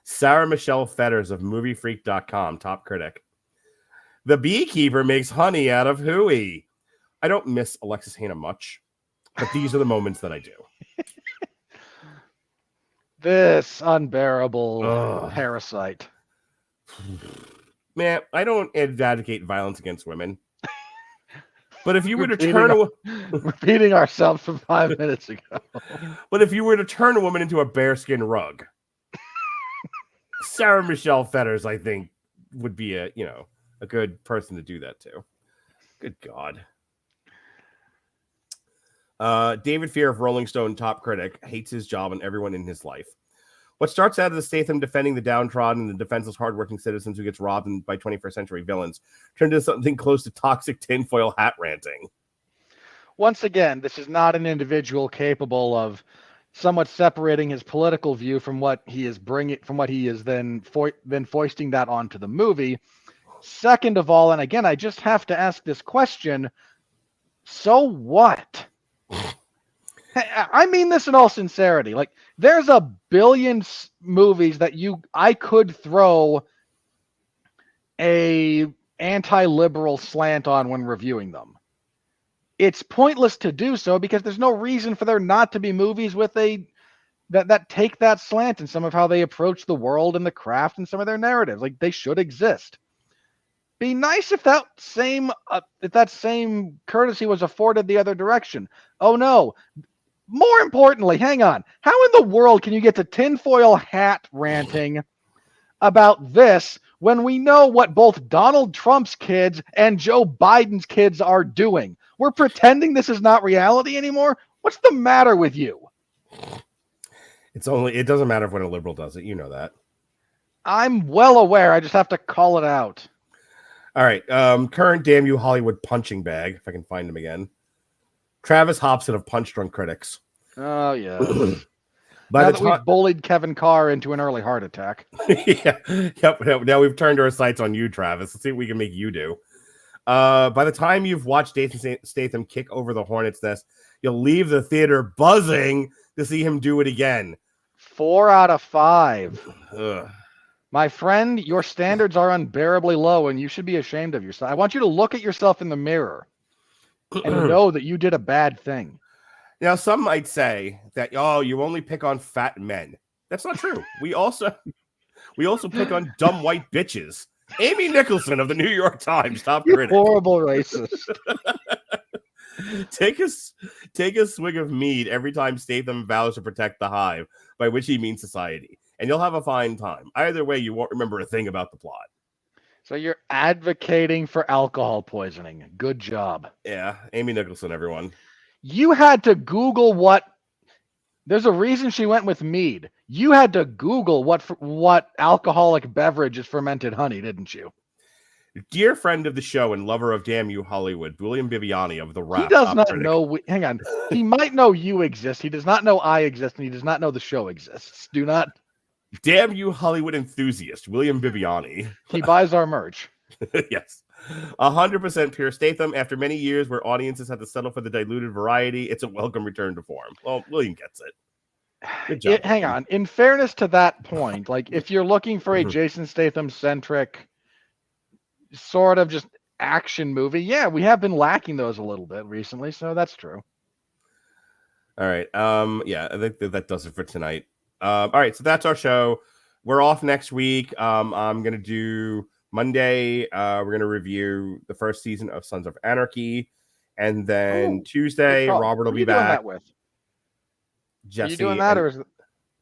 Sarah Michelle Fetters of MovieFreak.com, top critic. The Beekeeper makes honey out of hooey. I don't miss Alexis Hannah much, but these are the moments that I do. This unbearable parasite. Man, I don't advocate violence against women. But if you were to turn repeating ourselves from 5 minutes ago. But if you were to turn a woman into a bearskin rug, Sarah Michelle Fetters, I think, would be a good person to do that to. Good God. David Fear of Rolling Stone, top critic, hates his job and everyone in his life. What starts out as Statham defending the downtrodden and the defenseless, hardworking citizens who gets robbed by 21st century villains turned into something close to toxic tinfoil hat ranting. Once again, this is not an individual capable of somewhat separating his political view from what he is then foisting that onto the movie. Second of all, and again, I just have to ask this question: so what? I mean this in all sincerity. Like, there's a billion movies that I could throw a anti-liberal slant on when reviewing them. It's pointless to do so because there's no reason for there not to be movies with that take that slant in some of how they approach the world and the craft and some of their narratives. Like, they should exist. Be nice if that same courtesy was afforded the other direction. Oh no. More importantly, hang on. How in the world can you get to tinfoil hat ranting about this when we know what both Donald Trump's kids and Joe Biden's kids are doing? We're pretending this is not reality anymore? What's the matter with you? It doesn't matter if when a liberal does it. You know that. I'm well aware. I just have to call it out. All right. Current Damn You Hollywood punching bag, if I can find him again. Travis Hobson of Punch Drunk Critics. Oh, yeah. We've bullied Kevin Carr into an early heart attack. Yeah. Yep. Now we've turned our sights on you, Travis. Let's see what we can make you do. By the time you've watched Jason Statham kick over the hornet's nest, you'll leave the theater buzzing to see him do it again. 4 out of 5. Ugh. My friend, your standards are unbearably low, and you should be ashamed of yourself. I want you to look at yourself in the mirror and know that you did a bad thing. Now, some might say that, you only pick on fat men. That's not true. We also pick on dumb white bitches. Amy Nicholson of the New York Times, top critic. Horrible racist. Take a swig of mead every time Statham vows to protect the hive, by which he means society, and you'll have a fine time. Either way, you won't remember a thing about the plot. So you're advocating for alcohol poisoning. Good job. Yeah, Amy Nicholson, everyone. You had to Google there's a reason she went with mead. You had to Google what alcoholic beverage is fermented honey, didn't you? Dear friend of the show and lover of Damn You Hollywood, William Bibiani of The Wrap. He does not know. Hang on. He might know you exist. He does not know I exist, and he does not know the show exists. Do not. Damn You Hollywood enthusiast, William Bibiani. He buys our merch. Yes. 100% pure Statham. After many years where audiences had to settle for the diluted variety, it's a welcome return to form. Well, William gets it. Good job. Hang on. In fairness to that point, like, if you're looking for a Jason Statham-centric sort of just action movie, yeah, we have been lacking those a little bit recently, so that's true. All right. Yeah, I think that does it for tonight. All right, so that's our show. We're off next week. I'm gonna do Monday. We're gonna review the first season of Sons of Anarchy, and then Tuesday, Robert will be back. With? Jesse, are you doing that, or is it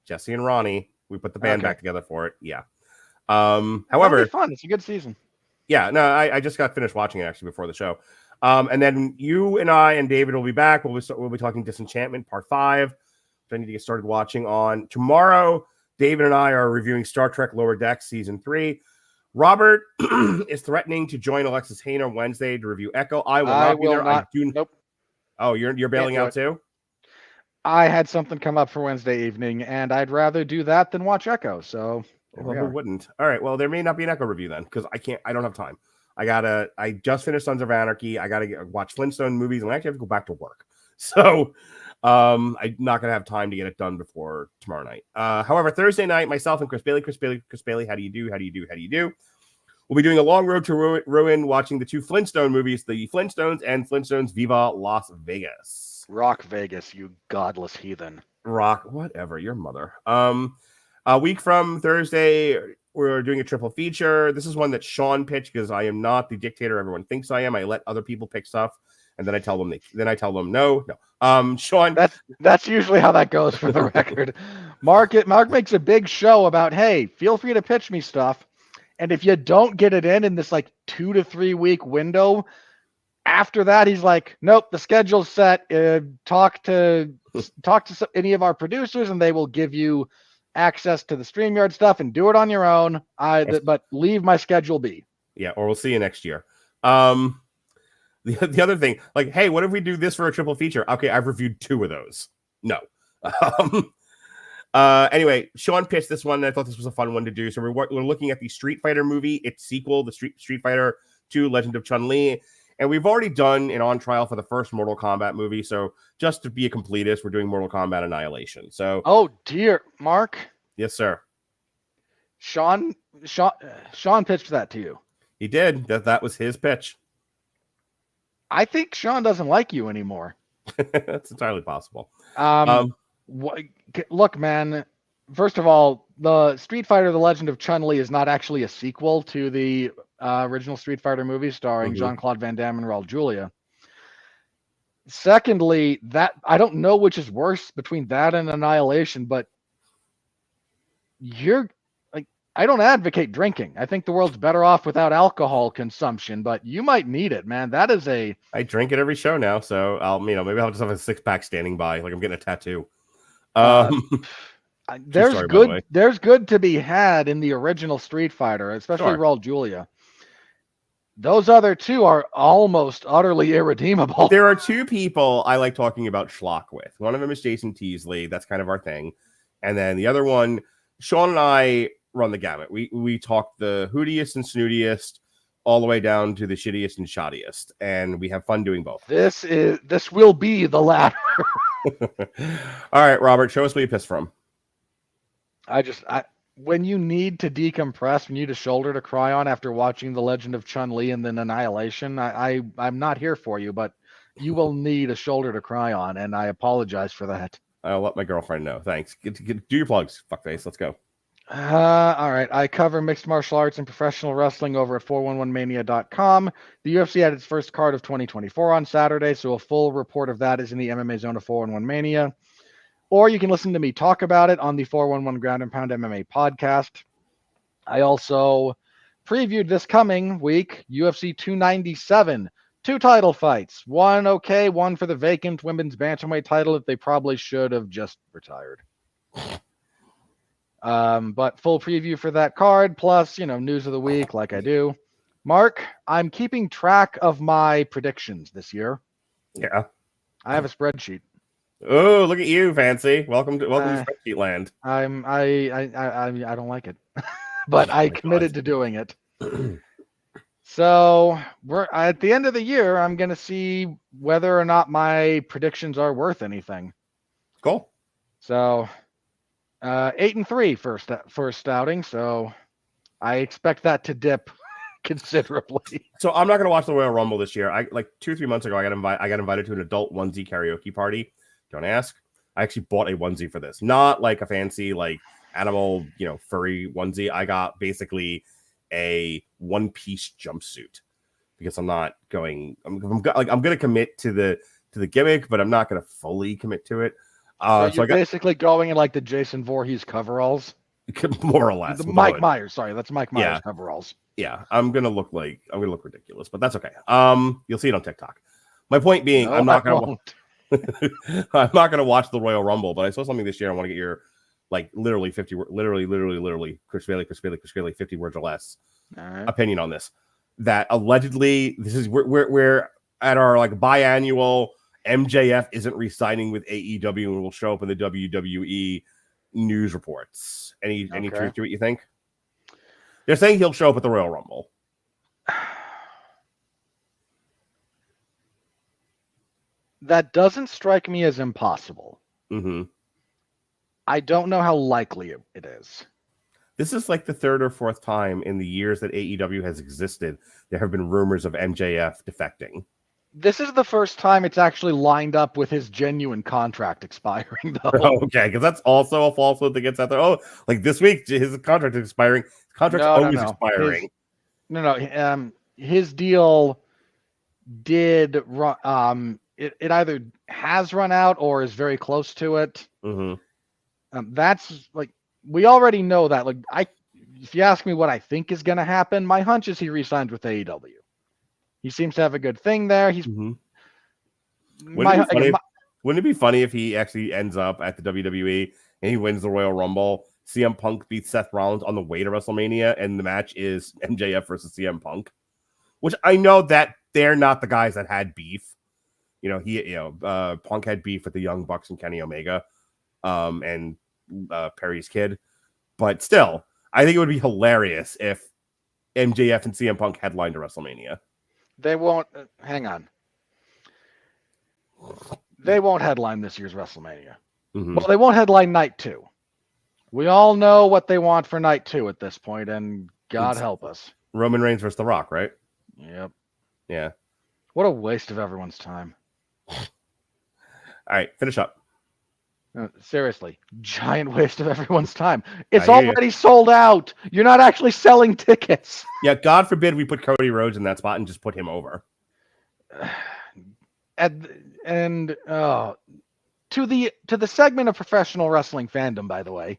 Jesse and Ronnie? We put the band back together for it. Yeah. However, fun. It's a good season. Yeah, no, I just got finished watching it actually before the show. And then you and I and David will be back. We'll be talking Disenchantment Part 5, which I need to get started watching on. Tomorrow, David and I are reviewing Star Trek Lower Decks Season 3. Robert is threatening to join Alexis Hayne on Wednesday to review Echo. I will not be there. Nope. Oh, you're bailing out too? I had something come up for Wednesday evening, and I'd rather do that than watch Echo. So who wouldn't? All right. Well, there may not be an Echo review then, because I don't have time. I just finished Sons of Anarchy. I gotta watch Flintstone movies, and I actually have to go back to work. So I'm not gonna have time to get it done before tomorrow night. However, Thursday night, myself and Chris Bailey, how do you do? We'll be doing a long road to ruin, watching the two Flintstone movies, the Flintstones and Flintstones Viva Las Vegas. Rock Vegas, you godless heathen. Rock, whatever, your mother. A week from Thursday, we're doing a triple feature. This is one that Sean pitched because I am not the dictator everyone thinks I am. I let other people pick stuff, and then I tell them no. Sean, that's usually how that goes for the record. Mark makes a big show about, hey, feel free to pitch me stuff. And if you don't get it in this like 2 to 3 week window, after that, he's like, nope, the schedule's set. Talk to any of our producers and they will give you access to the StreamYard stuff and do it on your own. But leave my schedule be. Yeah, or we'll see you next year. The other thing, like, hey, what if we do this for a triple feature? Okay, I've reviewed 2 of those. No. Anyway, Sean pitched this one. And I thought this was a fun one to do. So we're looking at the Street Fighter movie, its sequel, the Street Fighter 2 Legend of Chun-Li. And we've already done an on trial for the first Mortal Kombat movie. So just to be a completist, we're doing Mortal Kombat Annihilation. So, oh dear, Mark. Yes, sir. Sean pitched that to you. He did. That was his pitch. I think Sean doesn't like you anymore. That's entirely possible. Look, man. First of all, the Street Fighter: The Legend of Chun-Li is not actually a sequel to the original Street Fighter movie starring Jean-Claude Van Damme and Raul Julia. Secondly, that I don't know which is worse between that and Annihilation, but I don't advocate drinking. I think the world's better off without alcohol consumption, but you might need it, man. I drink at every show now, so maybe I'll just have a 6-pack standing by, like I'm getting a tattoo. There's good to be had in the original Street Fighter, especially Raul Julia. Those other 2 are almost utterly irredeemable. There are 2 people I like talking about schlock with. One of them is Jason Teasley. That's kind of our thing. And then the other one, Sean and I run the gamut. We talk the hootiest and snootiest all the way down to the shittiest and shoddiest. And we have fun doing both. This will be the latter. All right, Robert, show us what you pissed from. When you need to decompress, when you need a shoulder to cry on after watching The Legend of Chun-Li and then Annihilation, I'm not here for you, but you will need a shoulder to cry on, and I apologize for that. I'll let my girlfriend know. Thanks. Do your plugs, fuckface. Let's go. All right. I cover mixed martial arts and professional wrestling over at 411mania.com. The UFC had its first card of 2024 on Saturday, so a full report of that is in the MMA zone of 411 Mania. Or you can listen to me talk about it on the 411 Ground and Pound MMA podcast. I also previewed this coming week, UFC 297, 2 title fights. One for the vacant women's bantamweight title that they probably should have just retired. But full preview for that card, plus, news of the week like I do. Mark, I'm keeping track of my predictions this year. Yeah. I have a spreadsheet. Oh, look at you, fancy. Welcome to spreadsheet land. I don't like it. But I committed to doing it. So we're at the end of the year, I'm gonna see whether or not my predictions are worth anything. Cool. So 8-3 first outing, so I expect that to dip considerably. So I'm not gonna watch the Royal Rumble this year. I 2 or 3 months ago I got invited to an adult onesie karaoke party. Don't ask. I actually bought a onesie for this, not like a fancy animal furry onesie. I got basically a one-piece jumpsuit because I'm not going. I'm going to commit to the gimmick, but I'm not going to fully commit to it. So you're basically going in like the Jason Voorhees coveralls, more or less. Mike Myers, sorry, that's Mike Myers coveralls. Yeah, I'm gonna look ridiculous, but that's okay. You'll see it on TikTok. My point being, No, I'm not I gonna won't. I'm not gonna watch the Royal Rumble, but I saw something this year. I want to get your literally 50 literally Chris Bailey 50 words or less All right. opinion on this. That allegedly we're at our biannual MJF isn't re-signing with AEW and will show up in the WWE news reports. Any truth to what you think? They're saying he'll show up at the Royal Rumble. That doesn't strike me as impossible. Mm-hmm. I don't know how likely it is. This is like the third or fourth time in the years that AEW has existed there have been rumors of MJF defecting. This is the first time it's actually lined up with his genuine contract expiring, though. Okay, because that's also a falsehood that gets out there. Oh, like this week, his contract is expiring. His contract's always expiring. His deal did run. It either has run out or is very close to it. Mm-hmm. That's we already know that. If you ask me what I think is going to happen, my hunch is he re-signs with AEW. He seems to have a good thing there. He's Wouldn't it be funny if he actually ends up at the WWE and he wins the Royal Rumble? CM Punk beats Seth Rollins on the way to WrestleMania, and the match is MJF versus CM Punk. Which I know that they're not the guys that had beef. Punk had beef with the Young Bucks and Kenny Omega, and Perry's kid. But still, I think it would be hilarious if MJF and CM Punk headlined to WrestleMania. They won't. Hang on. They won't headline this year's WrestleMania. Mm-hmm. Well, they won't headline night 2. We all know what they want for night 2 at this point, and God help us. Roman Reigns versus The Rock, right? Yep. Yeah. What a waste of everyone's time. All right, finish up. Seriously, giant waste of everyone's time. It's already sold out. You're not actually selling tickets. Yeah, God forbid we put Cody Rhodes in that spot and just put him over. To the segment of professional wrestling fandom, by the way,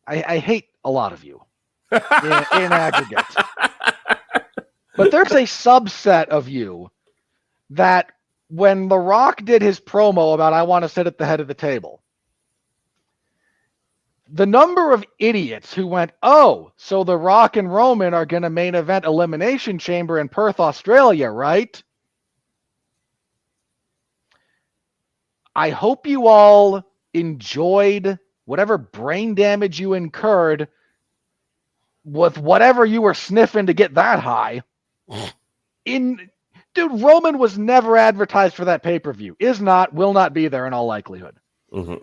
I hate a lot of you in aggregate. But there's a subset of you that when The Rock did his promo about I want to sit at the head of the table, the number of idiots who went, oh, so The Rock and Roman are going to main event Elimination Chamber in Perth, Australia, right? I hope you all enjoyed whatever brain damage you incurred with whatever you were sniffing to get that high. Dude, Roman was never advertised for that pay-per-view. Will not be there in all likelihood. Mm-hmm.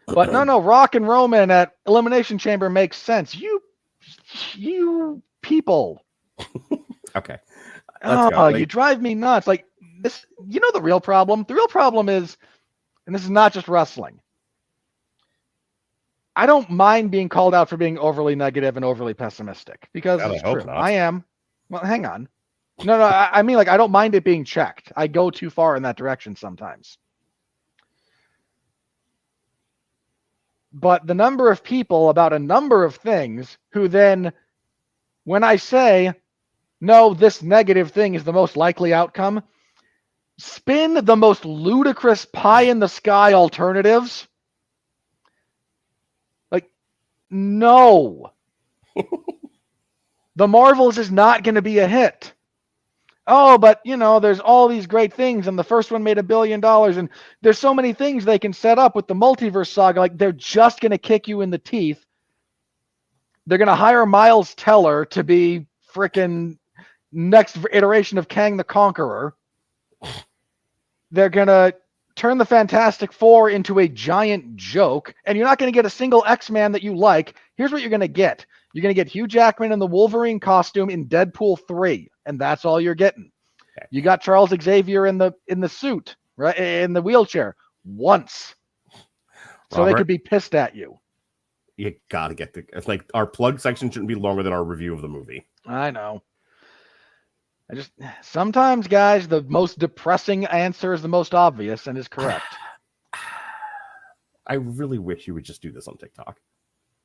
But no, Rock and Roman at Elimination Chamber makes sense. You people. Okay. You drive me nuts. This, the real problem? The real problem is, and this is not just wrestling, I don't mind being called out for being overly negative and overly pessimistic because it's true. I am. Well, hang on. No, I mean, I don't mind it being checked. I go too far in that direction sometimes. But the number of people about a number of things who then, when I say, no, this negative thing is the most likely outcome, spin the most ludicrous pie-in-the-sky alternatives. No. The Marvels is not going to be a hit. Oh, but, there's all these great things, and the first one made $1 billion, and there's so many things they can set up with the multiverse saga. They're just going to kick you in the teeth. They're going to hire Miles Teller to be frickin' next iteration of Kang the Conqueror. They're going to turn the Fantastic Four into a giant joke, and you're not going to get a single X-Man that you like. Here's what you're going to get. You're going to get Hugh Jackman in the Wolverine costume in Deadpool 3, and that's all you're getting. Okay. You got Charles Xavier in the suit, right, in the wheelchair once. So Robert, they could be pissed at you. You got to get it's our plug section shouldn't be longer than our review of the movie. I know. Sometimes, guys, the most depressing answer is the most obvious and is correct. I really wish you would just do this on TikTok.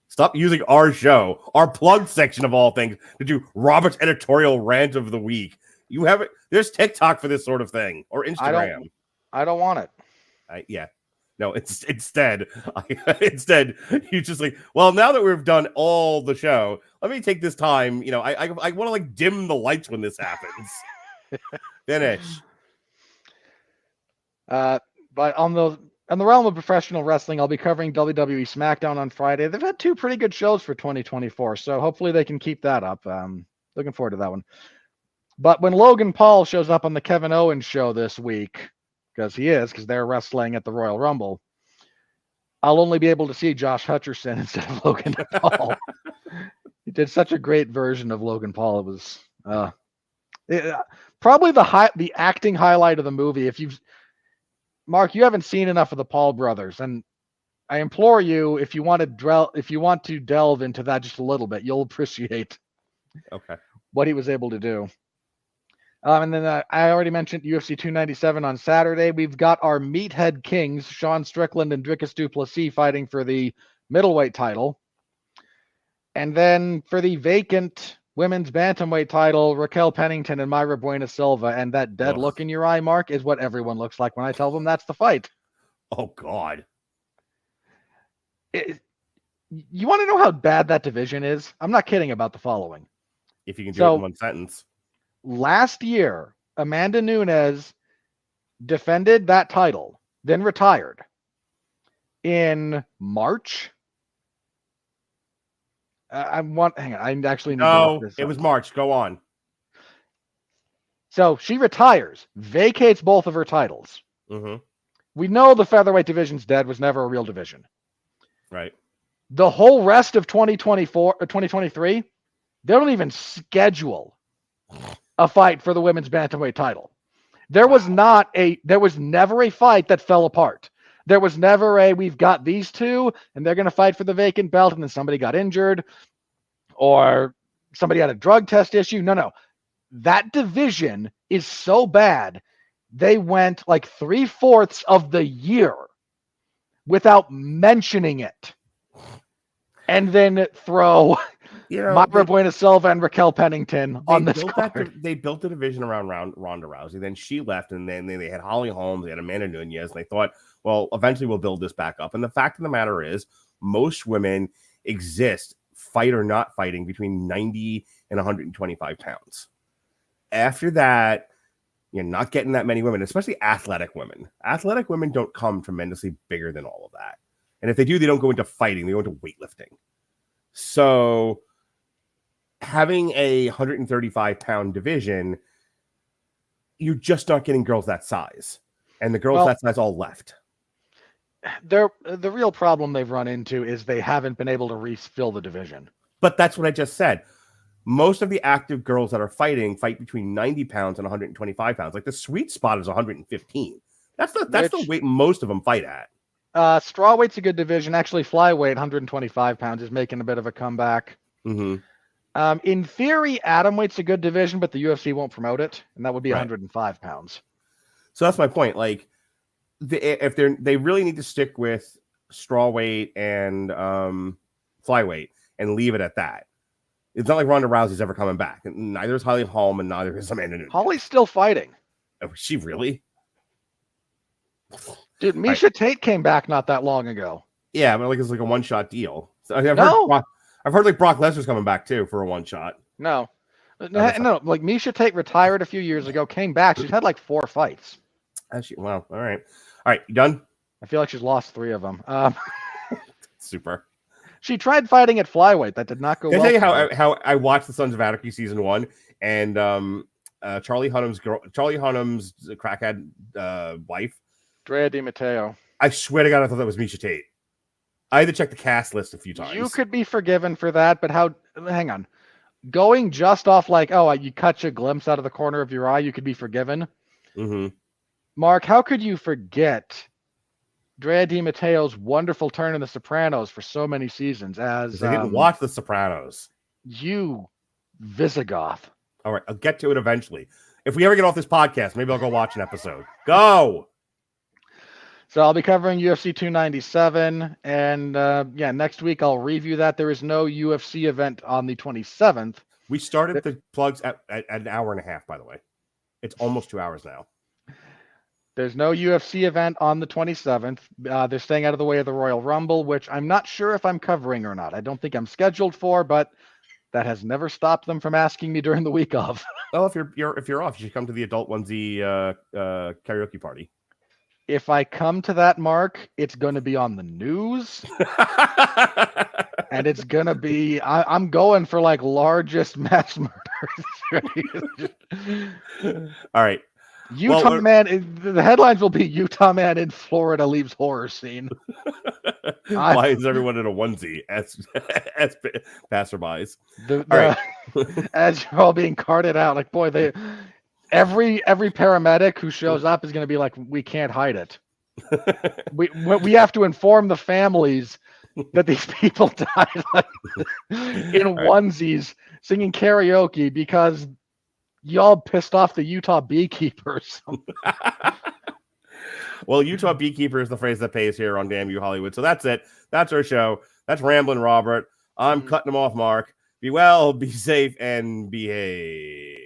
Stop using our show, our plug section of all things, to do Robert's editorial rant of the week. You have it. There's TikTok for this sort of thing, or Instagram. I don't want it. Yeah. No, instead, you just like, well, now that we've done all the show, let me take this time. I want to like dim the lights when this happens. Finish. But on the realm of professional wrestling, I'll be covering WWE SmackDown on Friday. They've had 2 pretty good shows for 2024, so hopefully they can keep that up. Looking forward to that one. But when Logan Paul shows up on the Kevin Owens show this week, because they're wrestling at the Royal Rumble, I'll only be able to see Josh Hutcherson instead of Logan Paul. He did such a great version of Logan Paul. It was probably the acting highlight of the movie. Mark, you haven't seen enough of the Paul brothers, and I implore you, if you want to delve into that just a little bit, you'll appreciate what he was able to do. And then I already mentioned UFC 297 on Saturday. We've got our Meathead Kings, Sean Strickland and Dricus du Plessis, fighting for the middleweight title. And then for the vacant women's bantamweight title, Raquel Pennington and Mayra Buena Silva. And that dead look in your eye, Mark, is what everyone looks like when I tell them that's the fight. Oh, God. You want to know how bad that division is? I'm not kidding about the following. If you can do it in one sentence. Last year, Amanda Nunes defended that title, then retired in March. Hang on. I actually need to look this up. It was March. Go on. So she retires, vacates both of her titles. Mm-hmm. We know the featherweight division's dead, was never a real division. Right. The whole rest of 2023, they don't even schedule a fight for the women's bantamweight title. There was never a fight that fell apart. There was never we've got these two and they're going to fight for the vacant belt and then somebody got injured or somebody had a drug test issue. No. That division is so bad. They went like 3/4 of the year without mentioning it. And then throw Mayra Buena Silva and Raquel Pennington on this card. They built the division around Ronda Rousey. Then she left, and then they had Holly Holmes, they had Amanda Nunes, and they thought, well, eventually we'll build this back up. And the fact of the matter is, most women exist, fight or not fighting, between 90 and 125 pounds. After that, you're not getting that many women, especially athletic women. Athletic women don't come tremendously bigger than all of that. And if they do, they don't go into fighting. They go into weightlifting. So having a 135-pound division, you're just not getting girls that size. And the girls that size all left. The real problem they've run into is they haven't been able to refill the division. But that's what I just said. Most of the active girls that are fight between 90 pounds and 125 pounds. Like the sweet spot is 115. That's the weight most of them fight at. Strawweight's a good division. Actually, flyweight, 125 pounds, is making a bit of a comeback. Mm-hmm. In theory, atomweight's a good division, but the UFC won't promote it, and that would be 105 pounds. So that's my point. Like, if they really need to stick with strawweight and flyweight and leave it at that. It's not like Ronda Rousey's ever coming back. Neither is Holly Holm, and neither is Amanda Nunes. Holly's still fighting. Oh, is she really? Dude, Misha Tate came back not that long ago. Yeah, but it's like a one-shot deal. So I've heard like Brock Lesnar's coming back too for a one-shot. No. Like Misha Tate retired a few years ago, came back. She's had like 4 fights. Wow. All right. You done? I feel like she's lost 3 of them. Super. She tried fighting at flyweight. That did not go well. Can I tell you how I watched The Sons of Anarchy season 1 and Charlie Hunnam's crackhead wife, Drea Di Matteo. I swear to God, I thought that was Misha Tate. I had to check the cast list a few times. You could be forgiven for that, but hang on. Going just off like, you catch a glimpse out of the corner of your eye, you could be forgiven. Mm-hmm. Mark, how could you forget Drea Di Matteo's wonderful turn in The Sopranos for so many seasons? As I didn't watch The Sopranos. You Visigoth. All right, I'll get to it eventually. If we ever get off this podcast, maybe I'll go watch an episode. Go! So I'll be covering UFC 297, and next week I'll review that. There is no UFC event on the 27th. We started the plugs at an hour and a half, by the way. It's almost 2 hours now. There's no UFC event on the 27th. They're staying out of the way of the Royal Rumble, which I'm not sure if I'm covering or not. I don't think I'm scheduled for, but that has never stopped them from asking me during the week of. Well, if you're off, you should come to the adult onesie karaoke party. If I come to that, Mark, it's going to be on the news. And it's going to be, I'm going for like largest mass murders. All right. Utah man, the headlines will be Utah man in Florida leaves horror scene. Why is everyone in a onesie as passerbys? All right. As you're all being carted out, like, boy, every paramedic who shows up is going to be like, we can't hide it. we have to inform the families that these people died in onesies singing karaoke because y'all pissed off the Utah beekeepers. Well, Utah Beekeeper is the phrase that pays here on Damn You Hollywood. So that's it. That's our show. That's Ramblin' Robert. I'm cutting him off, Mark. Be well, be safe, and behave.